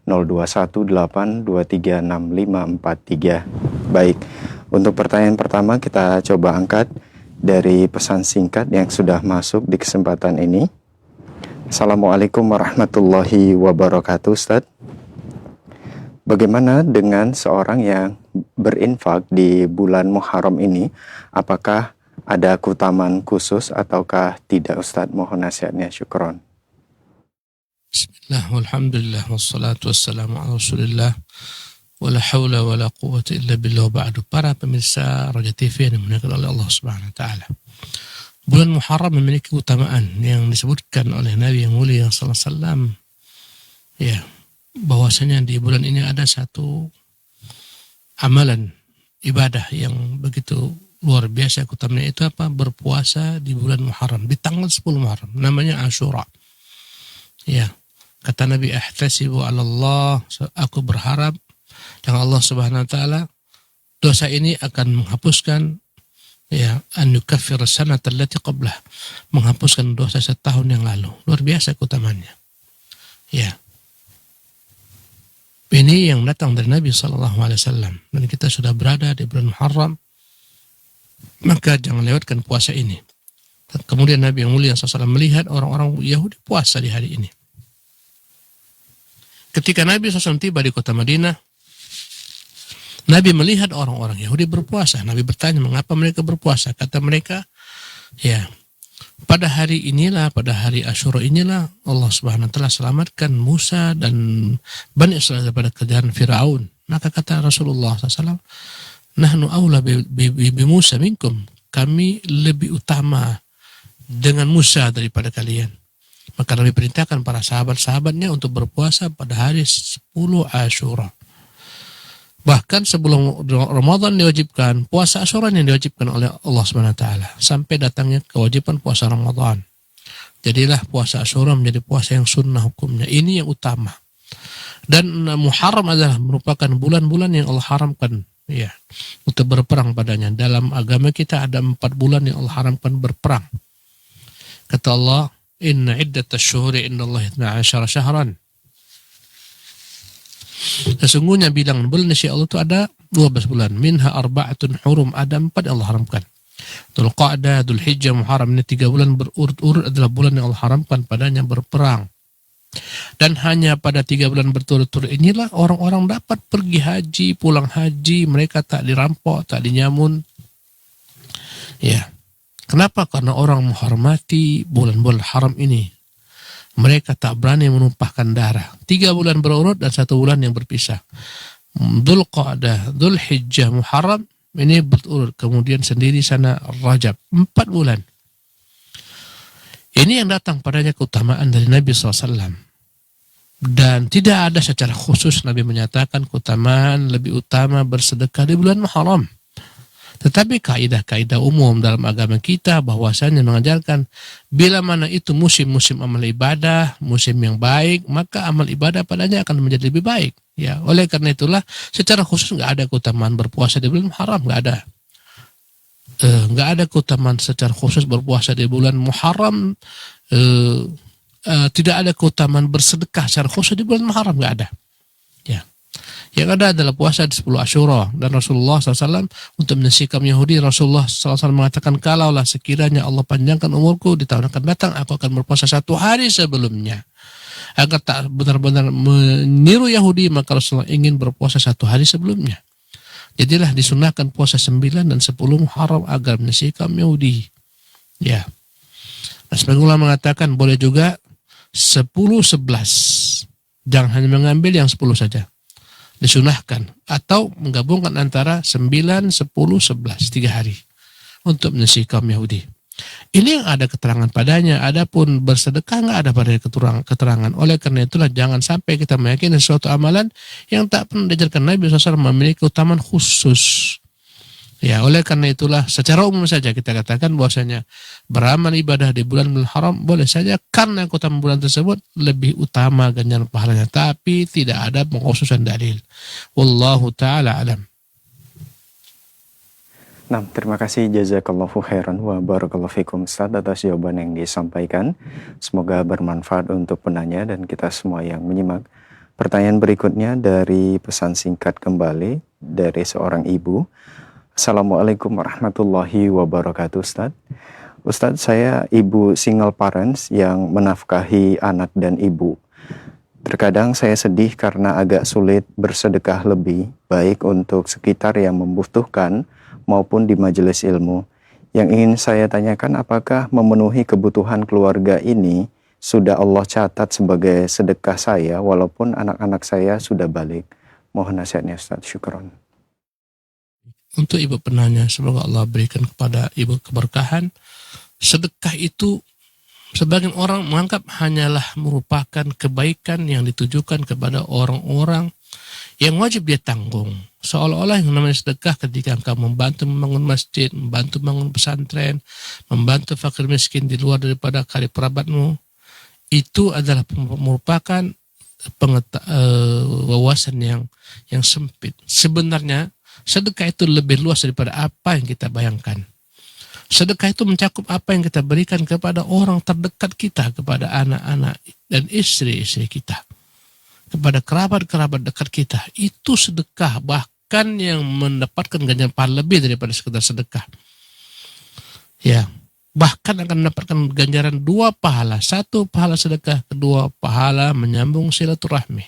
0218236543. Baik, untuk pertanyaan pertama kita coba angkat dari pesan singkat yang sudah masuk di kesempatan ini. Assalamualaikum warahmatullahi wabarakatuh, Ustaz. Bagaimana dengan seorang yang berinfak di bulan Muharram ini? Apakah ada keutamaan khusus ataukah tidak, Ustaz? Mohon nasihatnya, syukron. Bismillah, walhamdulillah, wassalatu wassalamu ala rasulillah, wala hawla wala quwwata illa billah, ba'du. Para pemirsa Roja TV yang dimuliakan oleh Allah Subhanahu wa taala. Bulan Muharram memiliki keutamaan yang disebutkan oleh Nabi yang mulia sallallahu alaihi wasallam. Ya, bahwasanya di bulan ini ada satu amalan ibadah yang begitu luar biasa keutamanya. Itu apa? Berpuasa di bulan Muharram, di tanggal 10 Muharram, namanya Ashura. Ya, kata Nabi, ahtasibu 'ala Allah, aku berharap dengan Allah Subhanahu wa taala dosa ini akan menghapuskan, ya, an yukaffir sanata allati qablah, menghapuskan dosa setahun yang lalu. Luar biasa keutamanya. Ya. Ini yang datang dari Nabi sallallahu alaihi wasallam, dan kita sudah berada di bulan Muharram Maka jangan lewatkan puasa ini. Kemudian Nabi yang mulia SAW melihat orang-orang Yahudi puasa di hari ini. Ketika Nabi SAW tiba di kota Madinah, Nabi melihat orang-orang Yahudi berpuasa. Nabi bertanya, mengapa mereka berpuasa? Kata mereka, ya, pada hari inilah, pada hari Asyura inilah Allah Subhanahu wa taala selamatkan Musa dan Bani Israil daripada kejaran Firaun. Maka kata Rasulullah SAW, nahnu aula bi Musa minkum. Kami lebih utama dengan Musa daripada kalian. Maka Nabi perintahkan para sahabat-sahabatnya untuk berpuasa pada hari 10 Asyura. Bahkan sebelum Ramadan diwajibkan, puasa Asyura yang diwajibkan oleh Allah Subhanahu wa taala sampai datangnya kewajiban puasa Ramadan. Jadilah puasa Asyura menjadi puasa yang sunnah hukumnya. Ini yang utama. Dan Muharram adalah merupakan bulan-bulan yang Allah haramkan, ya, untuk berperang padanya. Dalam agama kita ada 4 bulan yang Allah haramkan berperang. Kata Allah, inna iddatash syuhuri indallahi 12 syahran. Sesungguhnya bilangan bulan di sisi Allah itu ada 12 bulan. Minha arba'atun hurum, ada 4 yang Allah haramkan. Dzulqa'dah, Dzulhijjah, Muharram, ini 3 bulan berurut-urut adalah bulan yang Allah haramkan padanya berperang. Dan hanya pada 3 bulan berturut-turut inilah orang-orang dapat pergi haji, pulang haji, mereka tak dirampok, tak dinyamun. Ya. Kenapa? Karena orang menghormati bulan-bulan haram ini. Mereka tak berani menumpahkan darah. 3 bulan berurut dan 1 bulan yang berpisah. Dzulqa'dah, Dzulhijjah, Muharram, ini berurut. Kemudian sendiri sana Rajab. 4 bulan. Ini yang datang padanya keutamaan dari Nabi SAW. Dan tidak ada secara khusus Nabi menyatakan keutamaan lebih utama bersedekah di bulan Muharram. Tetapi kaidah-kaidah umum dalam agama kita bahwasanya mengajarkan bila mana itu musim-musim amal ibadah, musim yang baik, maka amal ibadah padanya akan menjadi lebih baik. Ya, oleh karena itulah secara khusus nggak ada keutamaan berpuasa di bulan Muharram, nggak ada. Nggak ada keutamaan secara khusus berpuasa di bulan Muharram. Tidak ada keutamaan bersedekah secara khusus di bulan Muharram, nggak ada. Ya. Yang ada adalah puasa di 10 Asyura. Dan Rasulullah SAW untuk menyaksikan Yahudi, Rasulullah SAW mengatakan, kalaulah sekiranya Allah panjangkan umurku di tahun akan datang, aku akan berpuasa 1 hari sebelumnya. Agar tak benar-benar meniru Yahudi, maka Rasulullah ingin berpuasa 1 hari sebelumnya. Jadilah disunahkan puasa 9 dan 10 Muharram agar menyaksikan Yahudi. Ya. Nah, sebagian ulama mengatakan boleh juga 10-11. Jangan hanya mengambil yang 10 saja. Disunahkan atau menggabungkan antara 9, 10, 11 3 hari untuk menyaksikan kaum Yahudi. Ini yang ada keterangan padanya. Adapun bersedekah nggak ada pada keterangan. Oleh karena itulah jangan sampai kita meyakini sesuatu amalan yang tak pernah diajarkan Nabi SAW memiliki keutamaan khusus. Ya, oleh karena itulah secara umum saja kita katakan bahwasanya beramal ibadah di bulan haram boleh saja karena keutamaan bulan tersebut lebih utama ganjaran pahalanya, tapi tidak ada pengkhususan dalil. Wallahu taala alam. Nah, terima kasih jazakallahu khairan wa barakallahu fikum Ustaz atas jawaban yang disampaikan. Semoga bermanfaat untuk penanya dan kita semua yang menyimak. Pertanyaan berikutnya dari pesan singkat kembali dari seorang ibu. Assalamualaikum warahmatullahi wabarakatuh Ustaz. Ustaz, saya ibu single parents yang menafkahi anak dan ibu. Terkadang saya sedih karena agak sulit bersedekah lebih, baik untuk sekitar yang membutuhkan maupun di majelis ilmu. Yang ingin saya tanyakan, apakah memenuhi kebutuhan keluarga ini sudah Allah catat sebagai sedekah saya walaupun anak-anak saya sudah balik? Mohon nasihatnya Ustaz, syukron. Untuk ibu penanya, semoga Allah berikan kepada ibu keberkahan. Sedekah itu sebagian orang menganggap hanyalah merupakan kebaikan yang ditujukan kepada orang-orang yang wajib dia tanggung. Seolah-olah yang namanya sedekah ketika engkau membantu membangun masjid, membantu membangun pesantren, membantu fakir miskin di luar daripada karib kerabatmu, itu adalah merupakan wawasan yang sempit. Sebenarnya sedekah itu lebih luas daripada apa yang kita bayangkan. Sedekah itu mencakup apa yang kita berikan kepada orang terdekat kita, kepada anak-anak dan istri-istri kita, kepada kerabat-kerabat dekat kita. Itu sedekah, bahkan yang mendapatkan ganjaran pahala lebih daripada sekedar sedekah. Ya, bahkan akan mendapatkan ganjaran 2 pahala. 1 pahala sedekah, kedua pahala menyambung silaturahmi.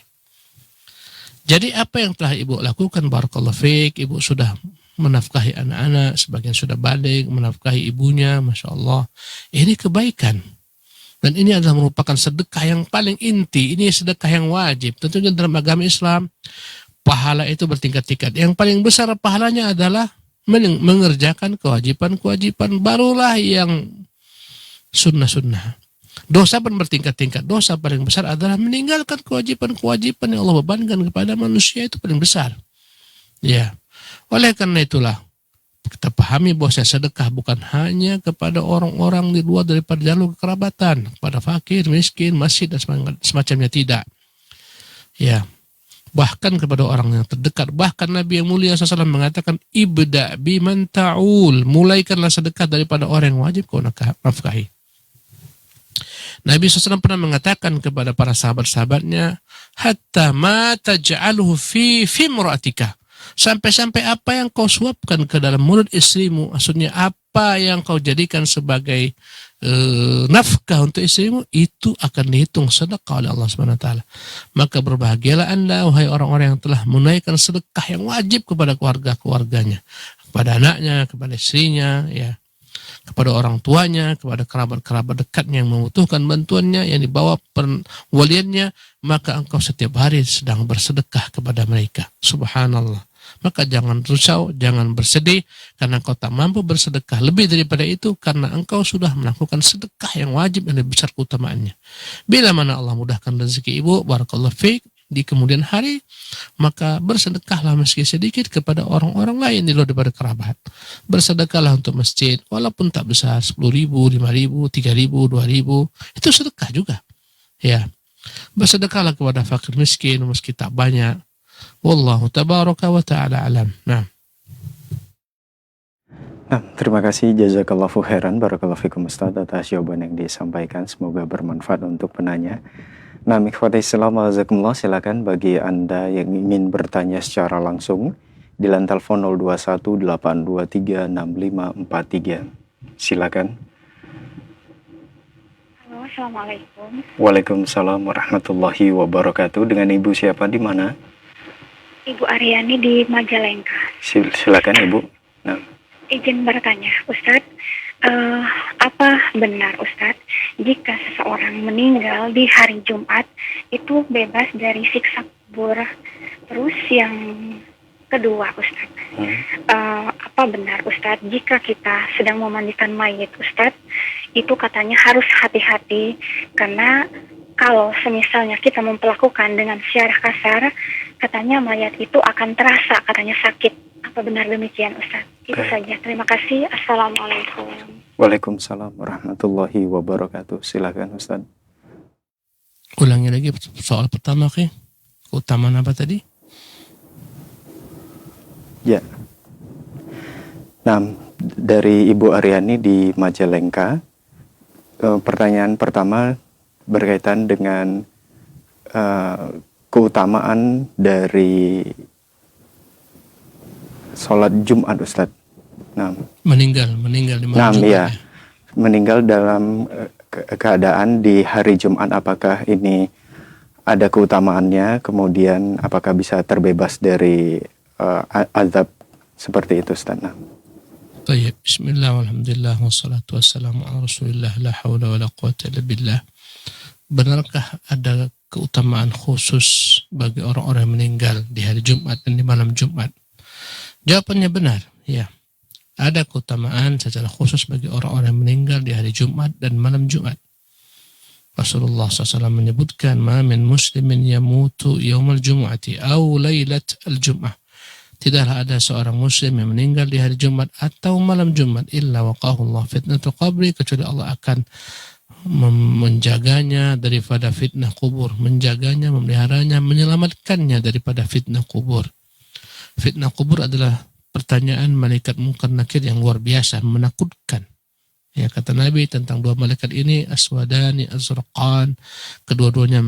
Jadi apa yang telah ibu lakukan, barakallahu fiik, ibu sudah menafkahi anak-anak, sebagian sudah balik, menafkahi ibunya, Masya Allah. Ini kebaikan. Dan ini adalah merupakan sedekah yang paling inti. Ini sedekah yang wajib. Tentunya dalam agama Islam, pahala itu bertingkat-tingkat. Yang paling besar pahalanya adalah mengerjakan kewajiban-kewajiban, barulah yang sunnah-sunnah. Dosa pun bertingkat-tingkat. Dosa paling besar adalah meninggalkan kewajiban-kewajiban yang Allah bebankan kepada manusia, itu paling besar. Ya. Oleh karena itulah kita pahami bahwa sedekah bukan hanya kepada orang-orang di luar daripada jalur kekerabatan, kepada fakir, miskin, masjid dan semacamnya, tidak. Ya. Bahkan kepada orang yang terdekat. Bahkan Nabi yang mulia SAW mengatakan, ibda biman ta'ul, mulaikanlah sedekah daripada orang yang wajib kau nafkahi. Nabi SAW pernah mengatakan kepada para sahabat-sahabatnya, hatta ma taj'aluhu fi imra'atika, sampai-sampai apa yang kau suapkan ke dalam mulut istrimu, maksudnya apa yang kau jadikan sebagai nafkah untuk istrimu, itu akan dihitung sedekah oleh Allah SWT. Maka berbahagialah Anda, wahai orang-orang yang telah menunaikan sedekah yang wajib kepada keluarganya, kepada anaknya, kepada istrinya, ya, kepada orang tuanya, kepada kerabat-kerabat dekatnya yang membutuhkan bantuannya, yang dibawa perwaliannya, maka engkau setiap hari sedang bersedekah kepada mereka. Subhanallah. Maka jangan risau, jangan bersedih karena engkau tak mampu bersedekah lebih daripada itu, karena engkau sudah melakukan sedekah yang wajib yang lebih besar keutamaannya. Bila mana Allah mudahkan rezeki ibu, barakallahu fiik, di kemudian hari, maka bersedekahlah meski sedikit kepada orang-orang lain di luar daripada kerabat. Bersedekahlah untuk masjid, walaupun tak besar, 10.000, 5.000, 3.000, 2.000, itu sedekah juga. Ya, bersedekahlah kepada fakir miskin meski tak banyak. Wallahu tabaraka wa ta'ala alam. Nah, terima kasih jazakallahu khairan, barakallahu fikum Ustaz, atas jawaban yang disampaikan. Semoga bermanfaat untuk penanya. Nah, ikhwati Islam, jazakumullah, silakan bagi Anda yang ingin bertanya secara langsung di line telepon 0218236543. Silakan. Halo, assalamualaikum. Waalaikumsalam warahmatullahi wabarakatuh. Dengan Ibu siapa, di mana? Ibu Aryani di Majalengka. Silakan Ibu. Nah. Izin bertanya, Ustadz, apa benar Ustadz jika seseorang meninggal di hari Jumat itu bebas dari siksa kubur? Terus yang kedua Ustadz, apa benar Ustadz jika kita sedang memandikan mayit Ustadz, itu katanya harus hati-hati karena kalau semisalnya kita memperlakukan dengan secara kasar, katanya mayat itu akan terasa katanya sakit. Apa benar demikian Ustaz? Itu saja. Terima kasih. Assalamualaikum. Waalaikumsalam warahmatullahi wabarakatuh. Silakan Ustaz. ulangi lagi soal pertama, keutamaan apa tadi? Ya. Nah, dari Ibu Aryani di Majalengka, pertanyaan pertama berkaitan dengan keutamaan dari sholat Jumat, Ustadz. Nah, meninggal di malam Jumat. Ya. Meninggal dalam keadaan di hari Jumat, apakah ini ada keutamaannya? Kemudian apakah bisa terbebas dari azab seperti itu, Ustadz? Nah. Baik, bismillah, alhamdulillah, wassalatu wassalamu ala rasulillah, la hawla wa la quwata illa billah. Benarkah ada keutamaan khusus bagi orang-orang yang meninggal di hari Jumat dan di malam Jumat? Jawabannya benar, ya. Ada keutamaan secara khusus bagi orang-orang yang meninggal di hari Jumat dan malam Jumat. Rasulullah SAW menyebutkan, ma min muslimin yamutu yawmal jum'ati aw laylat al-jum'ah. Tidaklah ada seorang muslim yang meninggal di hari Jumat atau malam Jumat illa waqahu Allah fitnatul qabri, kecuali Allah akan menjaganya daripada fitnah kubur, menjaganya, memeliharanya, menyelamatkannya daripada fitnah kubur. Fitnah kubur adalah pertanyaan malaikat Munkar Nakir yang luar biasa, menakutkan. Ya, kata Nabi tentang dua malaikat ini, aswadani azraqan, kedua-duanya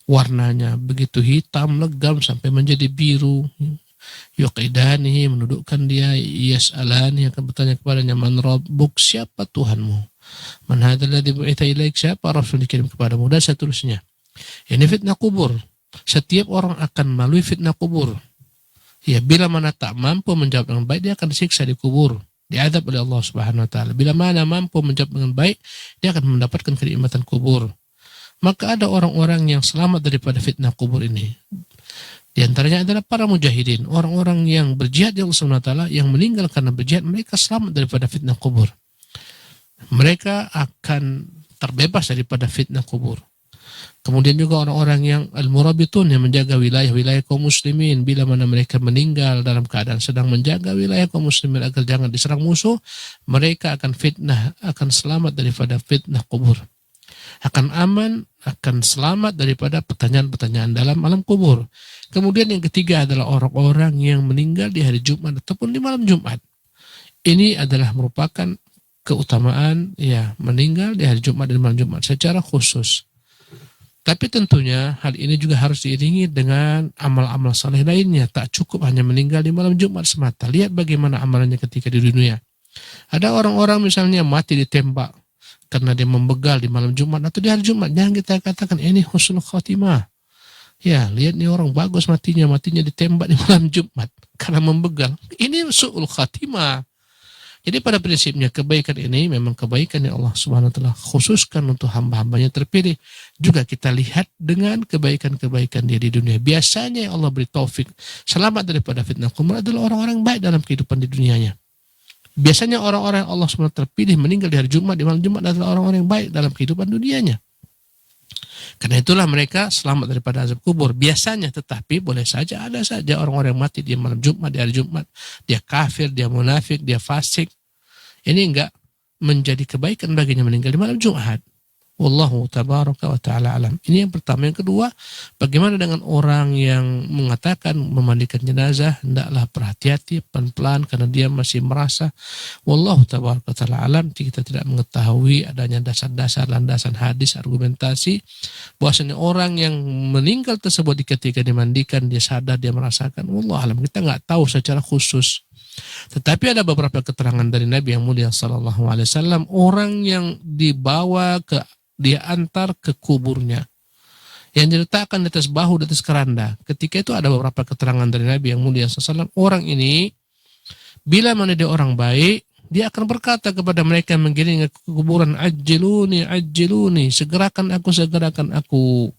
warnanya begitu hitam legam sampai menjadi biru, yuqidanihi, menundukkan dia, yas'alani, akan bertanya kepadanya, man rabbuk, siapa Tuhanmu, man hadzal ladzi bu'itsa ilaik, siapa rasul dikirim kepadamu, dan seterusnya. Ini fitnah kubur. Setiap orang akan melalui fitnah kubur. Ya, bila mana tak mampu menjawab dengan baik, dia akan disiksa di kubur, diadab oleh Allah Subhanahu wa taala. Bila mana mampu menjawab dengan baik, dia akan mendapatkan kenikmatan kubur. Maka ada orang-orang yang selamat daripada fitnah kubur ini. Di antaranya adalah para mujahidin, orang-orang yang berjihad di Allah Subhanahu wa taala, yang meninggal karena berjihad, mereka selamat daripada fitnah kubur. Mereka akan terbebas daripada fitnah kubur. Kemudian juga orang-orang yang al-murabitun, yang menjaga wilayah-wilayah kaum muslimin, bila mana mereka meninggal dalam keadaan sedang menjaga wilayah kaum muslimin agar jangan diserang musuh, mereka akan selamat daripada fitnah kubur. Akan aman, akan selamat daripada pertanyaan-pertanyaan dalam alam kubur. Kemudian yang ketiga adalah orang-orang yang meninggal di hari Jumat ataupun di malam Jumat. Ini adalah merupakan keutamaan meninggal di hari Jumat dan malam Jumat secara khusus. Tapi tentunya hal ini juga harus diiringi dengan amal-amal saleh lainnya. Tak cukup hanya meninggal di malam Jumat semata. Lihat bagaimana amalannya ketika di dunia. Ada orang-orang misalnya mati ditembak karena dia membegal di malam Jumat atau di hari Jumat. Jangan kita katakan ini husnul khatimah. Ya, lihat nih orang bagus matinya ditembak di malam Jumat karena membegal. Ini su'ul khatimah. Jadi pada prinsipnya kebaikan ini memang kebaikan yang Allah Subhanahu wa taala khususkan untuk hamba-hambanya terpilih. Juga kita lihat dengan kebaikan-kebaikan dia di dunia. Biasanya yang Allah beri taufik selamat daripada fitnah kubur adalah orang-orang baik dalam kehidupan di dunianya. Biasanya orang-orang yang Allah Subhanahu wa taala terpilih meninggal di hari Jumat, di malam Jumat adalah orang-orang yang baik dalam kehidupan dunianya. Karena itulah mereka selamat daripada azab kubur. Biasanya, tetapi boleh saja ada saja orang-orang yang mati di malam Jumat, di hari Jumat. Dia kafir, dia munafik, dia fasik. Ini enggak menjadi kebaikan baginya meninggal di malam Jumat. Wallahu tabaraka wa ta'ala alam. Ini yang pertama. Yang kedua, bagaimana dengan orang yang mengatakan memandikan jenazah, hendaklah berhati-hati, pelan-pelan, karena dia masih merasa. Wallahu tabaraka wa ta'ala alam. Kita tidak mengetahui adanya dasar-dasar, landasan hadis, argumentasi, bahwasanya orang yang meninggal tersebut ketika dimandikan, dia sadar, dia merasakan. Wallahu alam. Kita nggak tahu secara khusus. Tetapi ada beberapa keterangan dari Nabi yang mulia sallallahu alaihi wasallam, orang yang dibawa diantar ke kuburnya, yang diletakkan di atas bahu, di atas keranda. Ketika itu ada beberapa keterangan dari Nabi yang mulia sallallahu alaihi wasallam, orang ini bila mana dia orang baik, dia akan berkata kepada mereka yang menggiring ke kuburan, ajiluni, segerakan aku.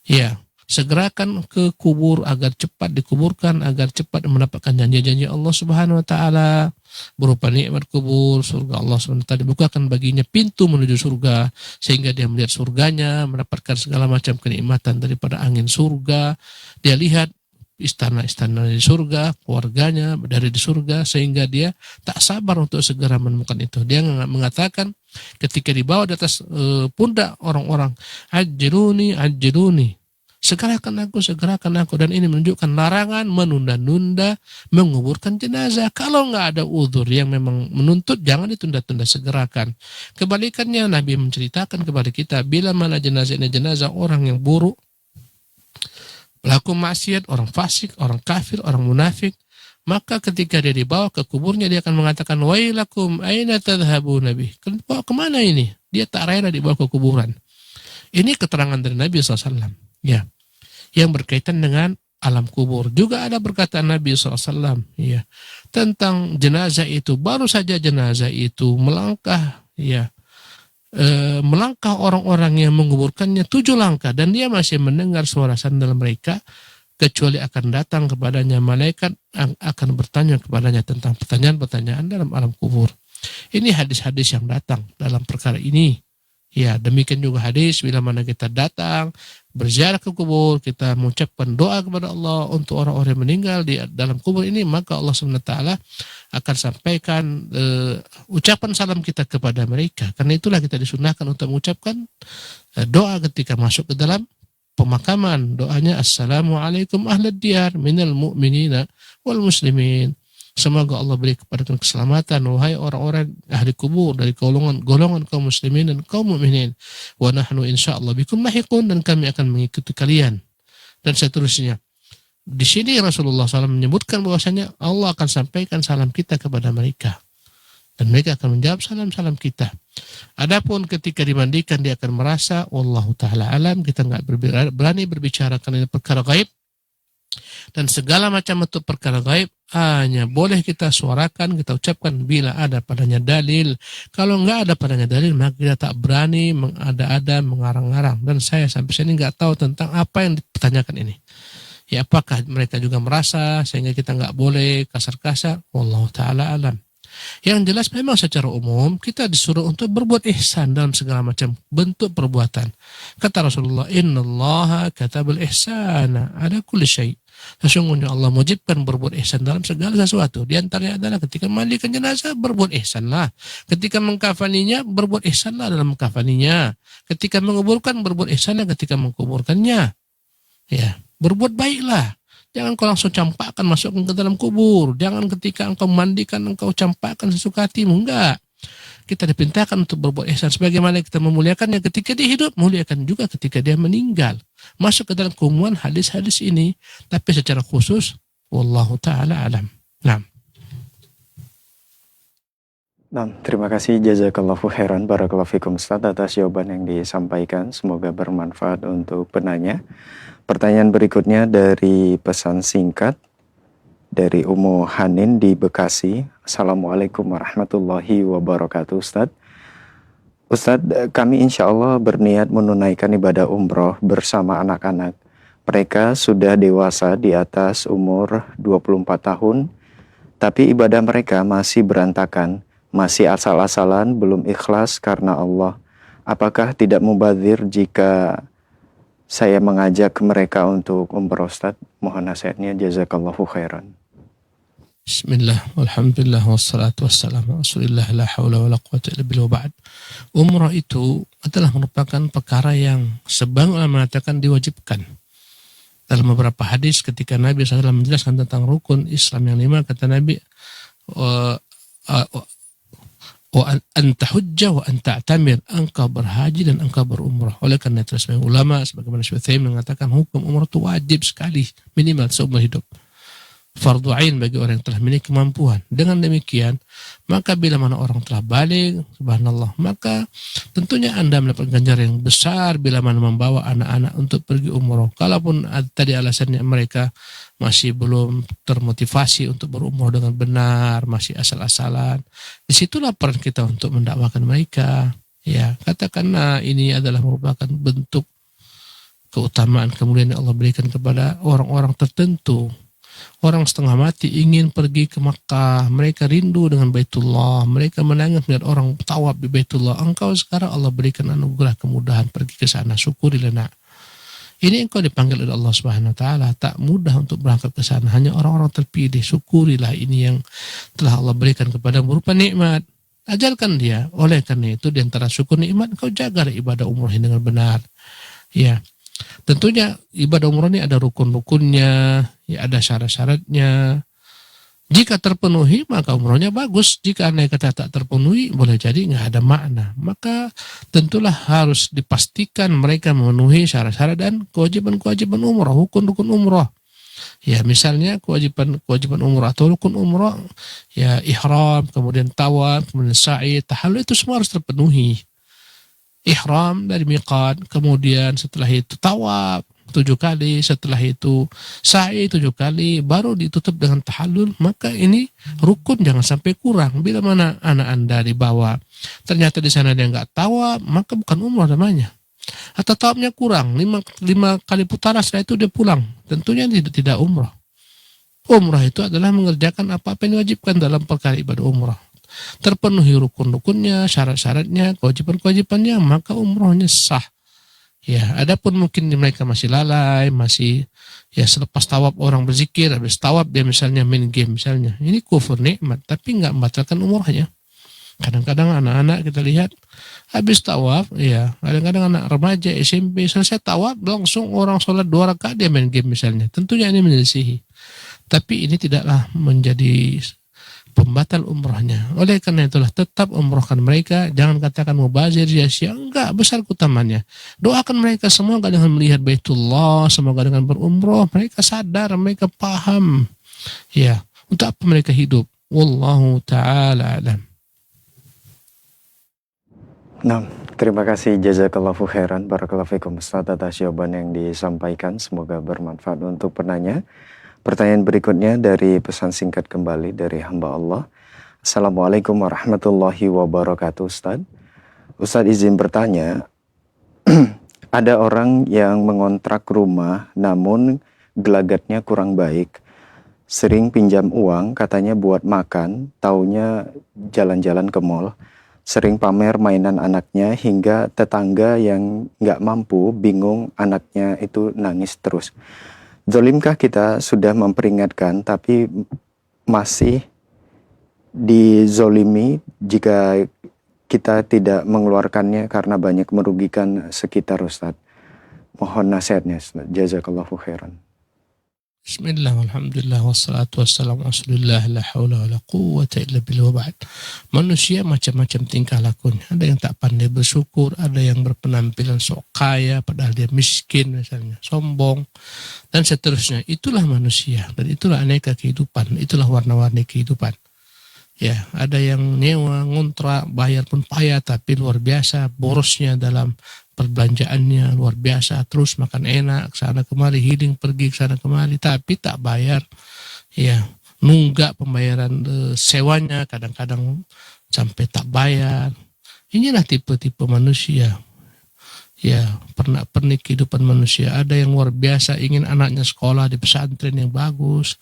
Ya, segerakan ke kubur agar cepat dikuburkan, agar cepat mendapatkan janji-janji Allah Subhanahu wa taala berupa nikmat kubur, surga Allah Subhanahu wa taala dibukakan baginya pintu menuju surga sehingga dia melihat surganya, mendapatkan segala macam kenikmatan daripada angin surga. Dia lihat istana-istana di surga, keluarganya dari di surga, sehingga dia tak sabar untuk segera menemukan itu. Dia mengatakan ketika dibawa di atas pundak orang-orang, ajiluni, segerakan aku, dan ini menunjukkan larangan menunda-nunda menguburkan jenazah. Kalau nggak ada uzur yang memang menuntut, jangan ditunda-tunda, segerakan. Kebalikannya, Nabi menceritakan kepada kita, bila mana jenazah ini jenazah orang yang buruk, pelaku maksiat, orang fasik, orang kafir, orang munafik, maka ketika dia dibawa ke kuburnya, dia akan mengatakan, wailakum aina tadhhabuna bih. Kemana ini? Dia tak rela dibawa ke kuburan. Ini keterangan dari Nabi SAW. Ya, yang berkaitan dengan alam kubur. Juga ada perkataan Nabi SAW tentang jenazah itu. Baru saja jenazah itu melangkah, melangkah orang-orang yang menguburkannya 7 langkah, dan dia masih mendengar suara sandal mereka, kecuali akan datang kepadanya malaikat akan bertanya kepadanya tentang pertanyaan-pertanyaan dalam alam kubur. Ini hadis-hadis yang datang dalam perkara ini. Ya, demikian juga hadis bila mana kita datang berziarah ke kubur, kita mengucapkan doa kepada Allah untuk orang-orang yang meninggal di dalam kubur ini, maka Allah SWT akan sampaikan ucapan salam kita kepada mereka. Karena itulah kita disunahkan untuk mengucapkan doa ketika masuk ke dalam pemakaman. Doanya, Assalamualaikum ahlad diyar minal mu'minina wal muslimin. Semoga Allah beri kepada keselamatan, wahai orang-orang ahli kubur dari golongan kaum muslimin dan kaum mukminin. Wa nahnu insyaallah bikum lahiqun, dan kami akan mengikuti kalian. Dan seterusnya. Di sini Rasulullah SAW menyebutkan bahwasanya Allah akan sampaikan salam kita kepada mereka. Dan mereka akan menjawab salam-salam kita. Adapun ketika dimandikan dia akan merasa wallahu ta'ala alam, kita nggak berani berbicara karena ini perkara gaib. Dan segala macam bentuk perkara gaib hanya boleh kita suarakan, kita ucapkan bila ada padanya dalil. Kalau nggak ada padanya dalil, maka kita tak berani mengada-ada, mengarang-arang. Dan saya sampai sini nggak tahu tentang apa yang dipertanyakan ini. Ya, apakah mereka juga merasa sehingga kita nggak boleh kasar-kasar? Wallahu ta'ala alam. Yang jelas memang secara umum kita disuruh untuk berbuat ihsan dalam segala macam bentuk perbuatan. Kata Rasulullah, innallaha katabal ihsana ala kulli syai'. Sesungguhnya Allah mewajibkan berbuat ihsan dalam segala sesuatu. Di antaranya adalah ketika mandikan jenazah, berbuat ihsanlah. Ketika mengkafaninya, berbuat ihsanlah dalam mengkafaninya. Ketika menguburkan, berbuat ihsanlah ketika menguburkannya. Ya, berbuat baiklah. Jangan kau langsung campakkan, masukkan ke dalam kubur. Jangan ketika engkau mandikan, engkau campakkan sesuka hatimu. Enggak. Kita diperintahkan untuk berbuat ihsan. Sebagaimana kita memuliakannya ketika dia hidup, muliakan juga ketika dia meninggal. Masuk ke dalam keumuman hadis-hadis ini. Tapi secara khusus, wallahu ta'ala alam. Nah, terima kasih jazakallahu khairan barakallahu fikum Ustaz atas jawaban yang disampaikan. Semoga bermanfaat untuk penanya. Pertanyaan berikutnya dari pesan singkat dari Ummu Hanin di Bekasi. Assalamualaikum warahmatullahi wabarakatuh Ustaz. Ustaz, kami insya Allah berniat menunaikan ibadah umroh bersama anak-anak. Mereka sudah dewasa di atas umur 24 tahun, tapi ibadah mereka masih berantakan, masih asal-asalan, belum ikhlas karena Allah. Apakah tidak mubadzir jika saya mengajak mereka untuk umroh Ustaz? Mohon nasihatnya, jazakallahu khairan. Bismillah, walhamdulillah, wassalatu wassalamu rasulillah, la hawla wa la quwata illa billah, ba'd. Umrah itu adalah merupakan perkara yang sebagian ulama mengatakan diwajibkan. Dalam beberapa hadis ketika Nabi SAW menjelaskan tentang rukun Islam yang 5, kata Nabi, wa anta hujjah wa anta atamir, engkau berhaji dan engkau berumrah. Oleh karena itu sebagian ulama sebagaimana Syekh mengatakan hukum umrah itu wajib sekali, minimal seumur hidup. Fardu ain bagi orang yang telah memiliki kemampuan. Dengan demikian, maka bila mana orang telah balik, subhanallah, maka tentunya Anda mendapat ganjaran yang besar bila mana membawa anak-anak untuk pergi umroh. Kalaupun tadi alasannya mereka masih belum termotivasi untuk berumroh dengan benar, masih asal-asalan, disitulah peran kita untuk mendakwakan mereka. Ya, katakanlah ini adalah merupakan bentuk keutamaan kemuliaan yang Allah berikan kepada orang-orang tertentu. Orang setengah mati ingin pergi ke Makkah, mereka rindu dengan Baitullah, mereka menangis melihat orang tawaf di Baitullah. Engkau sekarang Allah berikan anugerah kemudahan pergi ke sana, syukurilah nak. Ini engkau dipanggil oleh Allah Subhanahu wa taala, tak mudah untuk berangkat ke sana, hanya orang-orang terpilih. Syukurilah ini yang telah Allah berikan kepada berupa nikmat. Ajarkan dia. Oleh karena itu di antara syukur nikmat, engkau jagalah ibadah umrah dengan benar. Ya. Tentunya ibadah umrah ini ada rukun-rukunnya, ya ada syarat-syaratnya. Jika terpenuhi maka umrahnya bagus. Jika andai kata tak terpenuhi boleh jadi nggak ada makna. Maka tentulah harus dipastikan mereka memenuhi syarat-syarat dan kewajiban-kewajiban umrah, rukun-rukun umrah. Ya misalnya kewajiban umrah atau rukun umrah, ya ihram, kemudian tawaf, kemudian sa'i, tahallul, itu semua harus terpenuhi. Ihram dari miqat, kemudian setelah itu tawaf 7 kali, setelah itu sa'i 7 kali, baru ditutup dengan tahallul. Maka ini rukun, jangan sampai kurang. Bila mana anak Anda dibawa, ternyata di sana dia nggak tawaf, maka bukan umrah namanya. Atau tawafnya kurang, 5 kali putaran, setelah itu dia pulang, tentunya tidak umrah. Umrah itu adalah mengerjakan apa-apa yang diwajibkan dalam perkara ibadah umrah. Terpenuhi rukun-rukunnya, syarat-syaratnya, kewajiban-kewajibannya, maka umrohnya sah. Ya, adapun mungkin mereka masih lalai, masih ya selepas tawaf orang berzikir, habis tawaf dia misalnya main game misalnya. Ini kufur nikmat, tapi nggak membatalkan umrohnya. Kadang-kadang anak-anak kita lihat habis tawaf, ya kadang-kadang anak remaja SMP selesai tawaf langsung orang sholat 2 rakaat dia main game misalnya. Tentunya ini menyelisihi. Tapi ini tidaklah menjadi pembatal umrahnya. Oleh karena itulah tetap umrahkan mereka, jangan katakan mubazir sia-sia, enggak, besar keutamaannya. Doakan mereka semoga dengan melihat Baitullah, semoga dengan berumrah mereka sadar, mereka paham ya untuk apa mereka hidup. Wallahu taala alam. Nah, terima kasih jazakallahu khairan barakallahu fikum Ustaz atas jawaban yang disampaikan, semoga bermanfaat untuk penanya. Pertanyaan berikutnya dari pesan singkat kembali dari hamba Allah. Assalamualaikum warahmatullahi wabarakatuh Ustaz. Ustaz izin bertanya, ada orang yang mengontrak rumah namun gelagatnya kurang baik. Sering pinjam uang katanya buat makan, taunya jalan-jalan ke mall. Sering pamer mainan anaknya hingga tetangga yang nggak mampu bingung anaknya itu nangis terus. Zolimkah kita sudah memperingatkan tapi masih dizolimi jika kita tidak mengeluarkannya karena banyak merugikan sekitar Ustaz? Mohon nasihatnya Ustaz. Jazakallahu khairan. Bismillah, alhamdulillah, wassalatu wassalamu rasulillah, la hawla wa la quwwata illa billah wa ba'd. Manusia macam-macam tingkah lakunya. Ada yang tak pandai bersyukur, ada yang berpenampilan sok kaya padahal dia miskin misalnya, sombong, dan seterusnya. Itulah manusia, dan itulah aneka kehidupan, itulah warna-warni kehidupan. Ya, ada yang nyewa, ngontrak, bayar pun payah, tapi luar biasa borosnya dalam perbelanjaannya, luar biasa, terus makan enak, sana kemari, healing, pergi ke sana kemari, tapi tak bayar, ya, nunggak pembayaran sewanya, kadang-kadang sampai tak bayar. Inilah tipe-tipe manusia, ya, pernik kehidupan manusia. Ada yang luar biasa, ingin anaknya sekolah di pesantren yang bagus,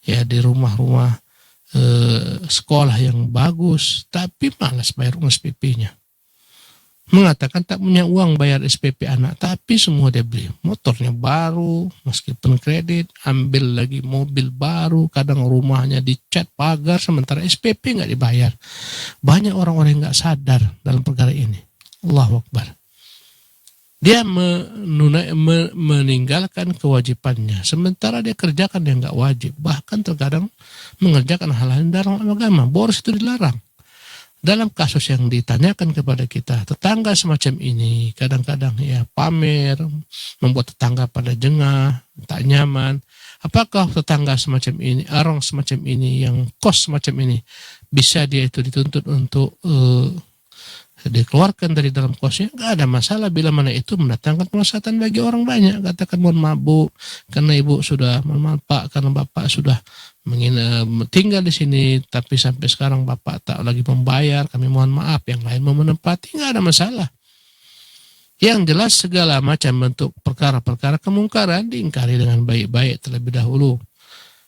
ya, di rumah-rumah sekolah yang bagus, tapi malas bayar uang SPP-nya. Mengatakan tak punya uang bayar SPP anak, tapi semua dia beli. Motornya baru, meskipun kredit, ambil lagi mobil baru, kadang rumahnya dicat pagar, sementara SPP nggak dibayar. Banyak orang-orang yang nggak sadar dalam perkara ini. Allahu Akbar. Dia meninggalkan kewajibannya, sementara dia kerjakan yang nggak wajib. Bahkan terkadang mengerjakan hal-hal dalam agama. Boros itu dilarang. Dalam kasus yang ditanyakan kepada kita, tetangga semacam ini kadang-kadang ya pamer, membuat tetangga pada jengah, tak nyaman. Apakah tetangga semacam ini, orang semacam ini, yang kos semacam ini, bisa dia itu dituntut untuk dikeluarkan dari dalam kosnya? Nggak ada masalah bila mana itu mendatangkan kemaslahatan bagi orang banyak. Katakan mohon maaf Bu, karena ibu sudah, mohon maaf Pak, karena bapak sudah tinggal di sini, tapi sampai sekarang bapak tak lagi membayar, kami mohon maaf, yang lain mau menempati, nggak ada masalah. Yang jelas segala macam bentuk perkara-perkara kemungkaran diingkari dengan baik-baik terlebih dahulu.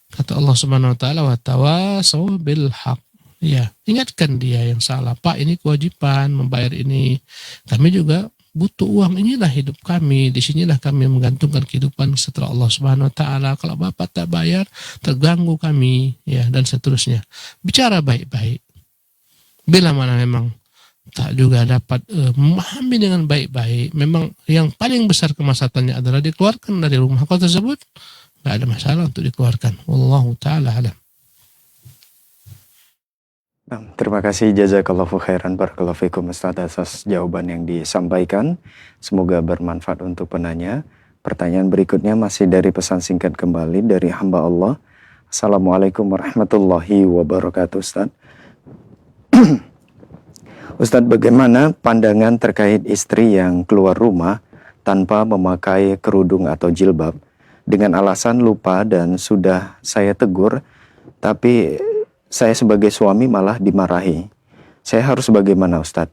Kata Allah Subhanahu wa taala, wa tawasaw bil haq. Ya, ingatkan dia yang salah, Pak, ini kewajiban membayar ini. Kami juga butuh uang, inilah hidup kami, disinilah kami menggantungkan kehidupan setelah Allah Subhanahu wa taala. Kalau Bapak tak bayar, terganggu kami, ya, dan seterusnya. Bicara baik-baik. Bila mana memang tak juga dapat memahami dengan baik-baik, memang yang paling besar kemaslahatannya adalah dikeluarkan dari rumah kau tersebut, nggak ada masalah untuk dikeluarkan. Wallahu taala alam. Nah, terima kasih jazakallahu khairan barakallahu fikum Ustaz atas jawaban yang disampaikan. Semoga bermanfaat untuk penanya. Pertanyaan berikutnya masih dari pesan singkat kembali dari hamba Allah. Assalamualaikum warahmatullahi wabarakatuh Ustaz. Ustaz, bagaimana pandangan terkait istri yang keluar rumah tanpa memakai kerudung atau jilbab dengan alasan lupa dan sudah saya tegur, tapi saya sebagai suami malah dimarahi. Saya harus bagaimana Ustadz?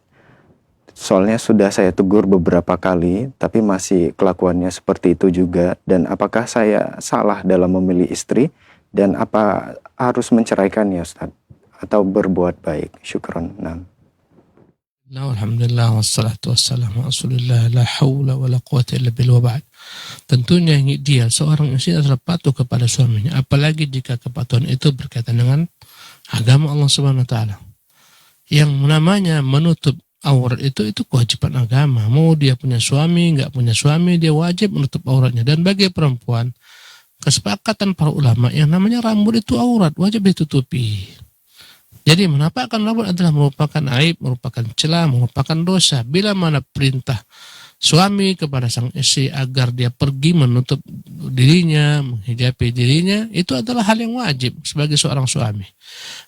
Soalnya sudah saya tegur beberapa kali, tapi masih kelakuannya seperti itu juga. Dan apakah saya salah dalam memilih istri? Dan apa harus menceraikannya Ustadz? Atau berbuat baik? Syukron. Alhamdulillah, wassalatu wassalamu rasulillah, la hawla wa la quwata illa billah wa ba'd. Tentunya yang ideal seorang istri adalah patuh kepada suaminya, apalagi jika kepatuhan itu berkaitan dengan agama Allah Subhanahu wa taala. Yang namanya menutup aurat itu kewajiban agama. Mau dia punya suami, enggak punya suami, dia wajib menutup auratnya. Dan bagi perempuan, kesepakatan para ulama yang namanya rambut itu aurat, wajib ditutupi. Jadi menampakkan rambut adalah merupakan aib, merupakan celah, merupakan dosa. Bila mana perintah suami kepada sang istri agar dia pergi menutup dirinya, menghijabi dirinya, itu adalah hal yang wajib sebagai seorang suami.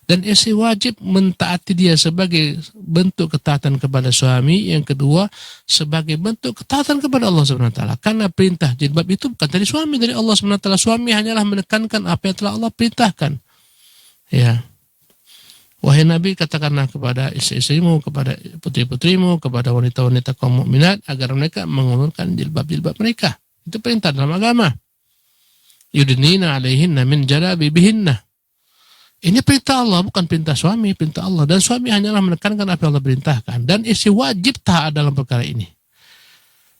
Dan istri wajib mentaati dia sebagai bentuk ketaatan kepada suami. Yang kedua, sebagai bentuk ketaatan kepada Allah SWT. Karena perintah jilbab itu bukan dari suami, dari Allah SWT. Suami hanyalah menekankan apa yang telah Allah perintahkan. Ya. Wahai Nabi, katakanlah kepada istri-istrimu, kepada putri-putrimu, kepada wanita-wanita kaum mukminat agar mereka mengulurkan jilbab-jilbab mereka. Itu perintah dalam agama. Yudnina alaihinna min jalabibihinna. Ini perintah Allah, bukan perintah suami, perintah Allah. Dan suami hanyalah menekankan apa yang Allah perintahkan. Dan istri wajib taat dalam perkara ini.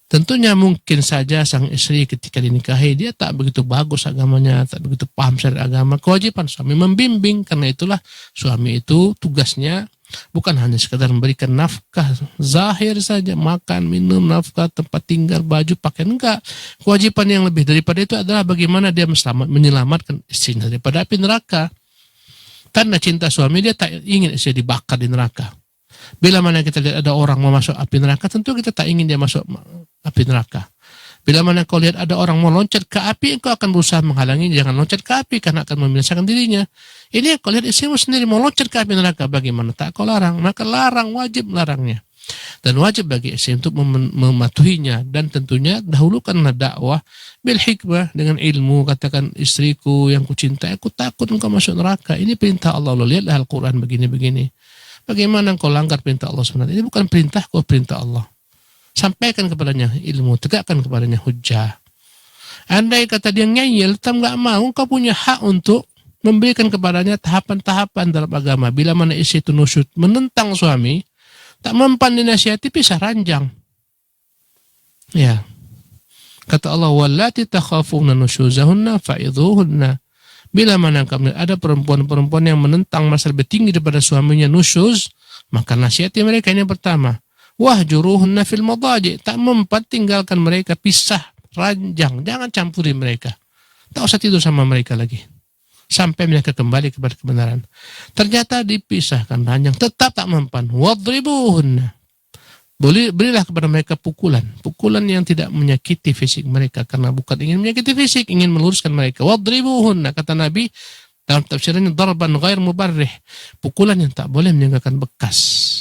Tentunya mungkin saja sang istri ketika dinikahi dia tak begitu bagus agamanya, tak begitu paham syariat agama. Kewajiban suami membimbing, karena itulah suami itu tugasnya bukan hanya sekadar memberikan nafkah zahir saja, makan, minum, nafkah, tempat tinggal, baju, pakaian, enggak. Kewajiban yang lebih daripada itu adalah bagaimana dia menyelamatkan istrinya daripada api neraka. Karena cinta suami dia tak ingin istri dibakar di neraka. Bila mana kita lihat ada orang mau masuk api neraka, tentu kita tak ingin dia masuk api neraka. Bila mana kau lihat ada orang mau loncat ke api, engkau akan berusaha menghalangi jangan loncat ke api karena akan membinasakan dirinya. Ini kau lihat istrimu sendiri mau loncat ke api neraka, bagaimana tak kau larang? Maka larang, wajib larangnya. Dan wajib bagi istri untuk mematuhinya. Dan tentunya dahulukanlah dakwah bil hikmah, dengan ilmu. Katakan, istriku yang kucintai, aku takut engkau masuk neraka. Ini perintah Allah. Lo lihatlah Al-Quran begini-begini. Bagaimana engkau langgar perintah Allah sebenarnya? Ini bukan perintah, kau perintah Allah. Sampaikan kepadanya ilmu, tegakkan kepadanya hujjah. Andai kata dia ngeyel, tetap nggak mau, engkau punya hak untuk memberikan kepadanya tahapan-tahapan dalam agama. Bila mana istri itu nusyud, menentang suami, tak mempan dinasihati, pisah ranjang. Ya. Kata Allah, wallati takhafuna nusyuzahunna fa'idhuhunna. Bila mana kami ada perempuan-perempuan yang menentang masa lebih tinggi daripada suaminya, nusyuz, maka nasihati mereka. Ini yang pertama. Wahjuruhunna fil madaji. Tak mempan, tinggalkan mereka, pisah, ranjang. Jangan campuri mereka. Tak usah tidur sama mereka lagi. Sampai mereka kembali kepada kebenaran. Ternyata dipisahkan, ranjang. Tetap tak mempan. Wadribuhunna. Berilah kepada mereka pukulan. Pukulan yang tidak menyakiti fisik mereka. Karena bukan ingin menyakiti fisik, ingin meluruskan mereka. Wadribuhunna, kata Nabi dalam tafsirannya, darban ghair mubarrih. Pukulan yang tak boleh meninggalkan bekas.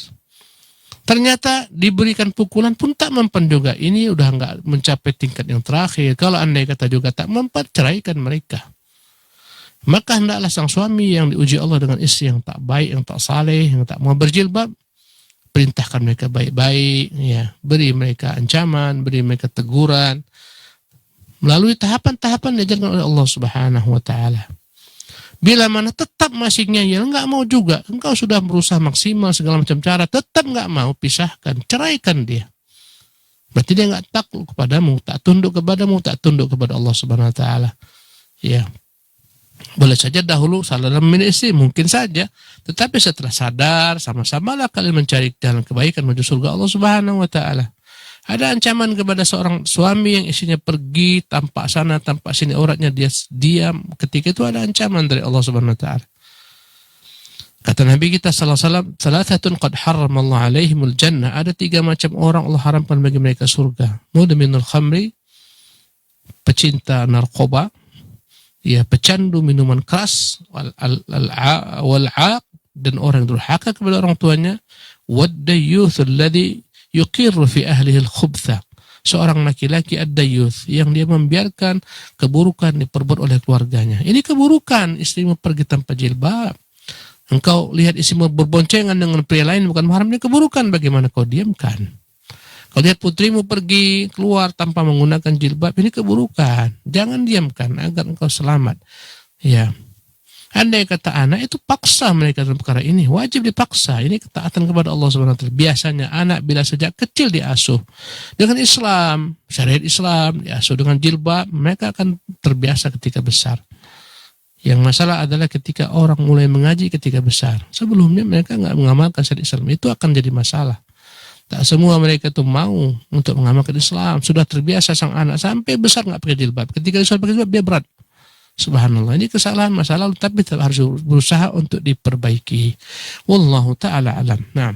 Ternyata diberikan pukulan pun tak mempan juga. Ini udah enggak mencapai tingkat yang terakhir. Kalau andai kata juga tak mempan, ceraikan mereka. Maka hendaklah sang suami yang diuji Allah dengan istri yang tak baik, yang tak saleh, yang tak mau berjilbab, perintahkan mereka baik-baik, ya, beri mereka ancaman, beri mereka teguran, melalui tahapan-tahapan diajarkan oleh Allah Subhanahu wa Ta'ala. Bila mana tetap masih ngeyel, enggak mau juga, engkau sudah berusaha maksimal segala macam cara, tetap enggak mau, pisahkan, ceraikan dia. Berarti dia enggak takluk kepadamu, tak tunduk kepadamu, tak tunduk kepada Allah Subhanahu wa Ta'ala. Ya. Boleh saja dahulu salah dalam memilih istri, mungkin saja. Tetapi setelah sadar, sama-samalah kalian mencari jalan kebaikan menuju surga Allah Subhanahu wa Ta'ala. Ada ancaman kepada seorang suami yang istrinya pergi tampak sana, tampak sini, auratnya dia diam. Ketika itu ada ancaman dari Allah Subhanahu wa Ta'ala. Kata Nabi kita sallallahu alaihi wasallam, "Thalathatun qad harramallahu alaihimul jannah." Ada 3 macam orang Allah haramkan bagi mereka surga. Mudminul khamri, pecinta narkoba, ya, pecandu minuman keras, wal'aq, dan orang yang durhaka kepada orang tuanya, wad-dayyuth alladhi yuqirru fi ahlihi al-khubtha. Seorang laki-laki ad-dayyuth yang dia membiarkan keburukan diperbuat oleh keluarganya. Ini keburukan, istrimu pergi tanpa jilbab. Engkau lihat istrimu berboncengan dengan pria lain bukan mahram, ini keburukan, bagaimana kau diamkan? Kalau lihat putrimu pergi keluar tanpa menggunakan jilbab, ini keburukan. Jangan diamkan agar engkau selamat. Ya. Andai kata anak itu paksa mereka dalam perkara ini, wajib dipaksa. Ini ketaatan kepada Allah Subhanahu wa Ta'ala. Biasanya anak bila sejak kecil diasuh dengan Islam, syariat Islam, diasuh dengan jilbab, mereka akan terbiasa ketika besar. Yang masalah adalah ketika orang mulai mengaji ketika besar. Sebelumnya mereka nggak mengamalkan syariat Islam, itu akan jadi masalah. Tak semua mereka itu mau untuk mengamalkan Islam. Sudah terbiasa sang anak sampai besar nggak pakai jilbab. Ketika disuruh pakai jilbab dia berat. Subhanallah, ini kesalahan masa lalu, tapi tetap harus berusaha untuk diperbaiki. Wallahu ta'ala alam. Nah.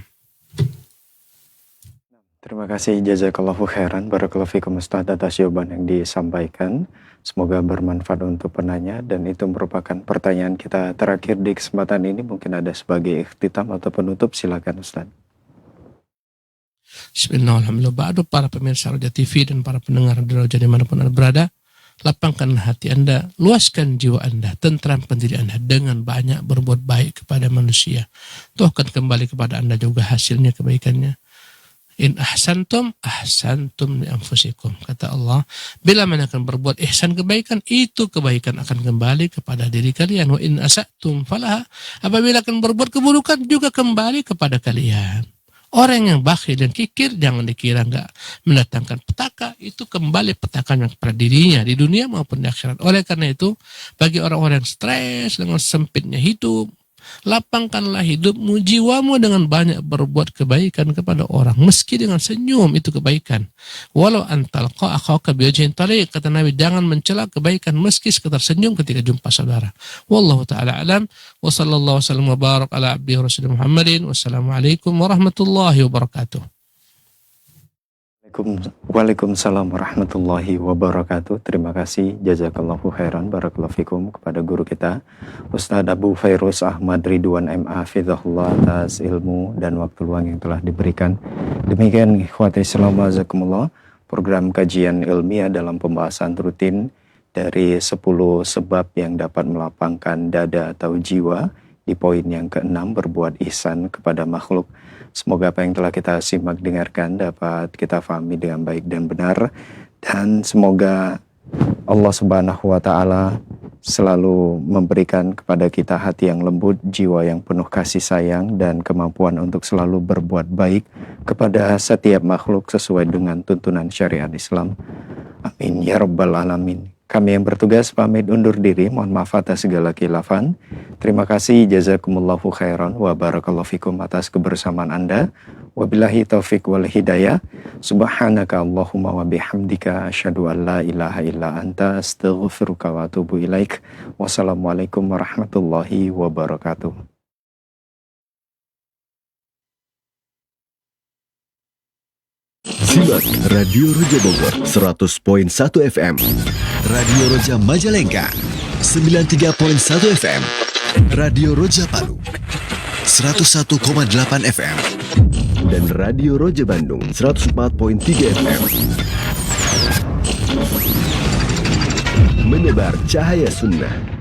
Terima kasih, jazakallahu khairan, barakallahu fikum Ustaz atas jawaban yang disampaikan. Semoga bermanfaat untuk penanya, dan itu merupakan pertanyaan kita terakhir di kesempatan ini. Mungkin ada sebagai ikhtitam atau penutup, silakan Ustaz. Bismillahirrahmanirrahim. Ba'du, para pemirsa Roja TV dan para pendengar di Roja dimanapun Anda berada, lapangkan hati Anda, luaskan jiwa Anda, tentramkan diri Anda dengan banyak berbuat baik kepada manusia. Toh akan kembali kepada Anda juga hasilnya, kebaikannya. In ahsantum, ahsantum li anfusikum. Kata Allah, bila mana akan berbuat ihsan, kebaikan, itu kebaikan akan kembali kepada diri kalian. Wa in asatum falaha. Apabila akan berbuat keburukan, juga kembali kepada kalian. Orang yang bakhil dan kikir, jangan dikira enggak mendatangkan petaka, itu kembali petakannya kepada dirinya di dunia maupun di akhirat. Oleh karena itu, bagi orang-orang yang stres dengan sempitnya hidup, lapangkanlah hidupmu, jiwamu dengan banyak berbuat kebaikan kepada orang, meski dengan senyum, itu kebaikan. Walau antalqa akhaka biwajhin taliq, kata Nabi, jangan mencela kebaikan meski sekedar senyum ketika jumpa saudara. Wallahu ta'ala alam, wa sallallahu wasallam wa barak ala abdihi rasulih Muhammadin. Wassalamualaikum warahmatullahi wabarakatuh. Waalaikumsalam warahmatullahi wabarakatuh. Terima kasih, jazakallahu khairan, barakallahu fikum, kepada guru kita Ustaz Abu Fairuz Ahmad Ridwan MA Hafizahullah atas ilmu dan waktu luang yang telah diberikan. Demikian ikhwati Islam wazakumullah, program kajian ilmiah dalam pembahasan rutin dari 10 sebab yang dapat melapangkan dada atau jiwa, di poin yang ke-6, berbuat ihsan kepada makhluk. Semoga apa yang telah kita simak dengarkan dapat kita fahami dengan baik dan benar, dan semoga Allah Subhanahu wa Ta'ala selalu memberikan kepada kita hati yang lembut, jiwa yang penuh kasih sayang, dan kemampuan untuk selalu berbuat baik kepada setiap makhluk sesuai dengan tuntunan syariat Islam. Amin ya rabbal alamin. Kami yang bertugas pamit undur diri, mohon maaf atas segala khilafan. Terima kasih, jazakumullahu khairan wa barakallahu fikum atas kebersamaan Anda. Wabillahi taufiq wal hidayah. Subhanaka Allahumma wa bihamdika asyhadu an la ilaha illa anta astaghfiruka wa atubu ilaik. Wassalamualaikum warahmatullahi wabarakatuh. Simak Radio Roja Bogor 100.1 FM, Radio Roja Majalengka 93.1 FM, Radio Roja Palu 101,8 FM, dan Radio Roja Bandung 104.3 FM. Menebar cahaya sunnah.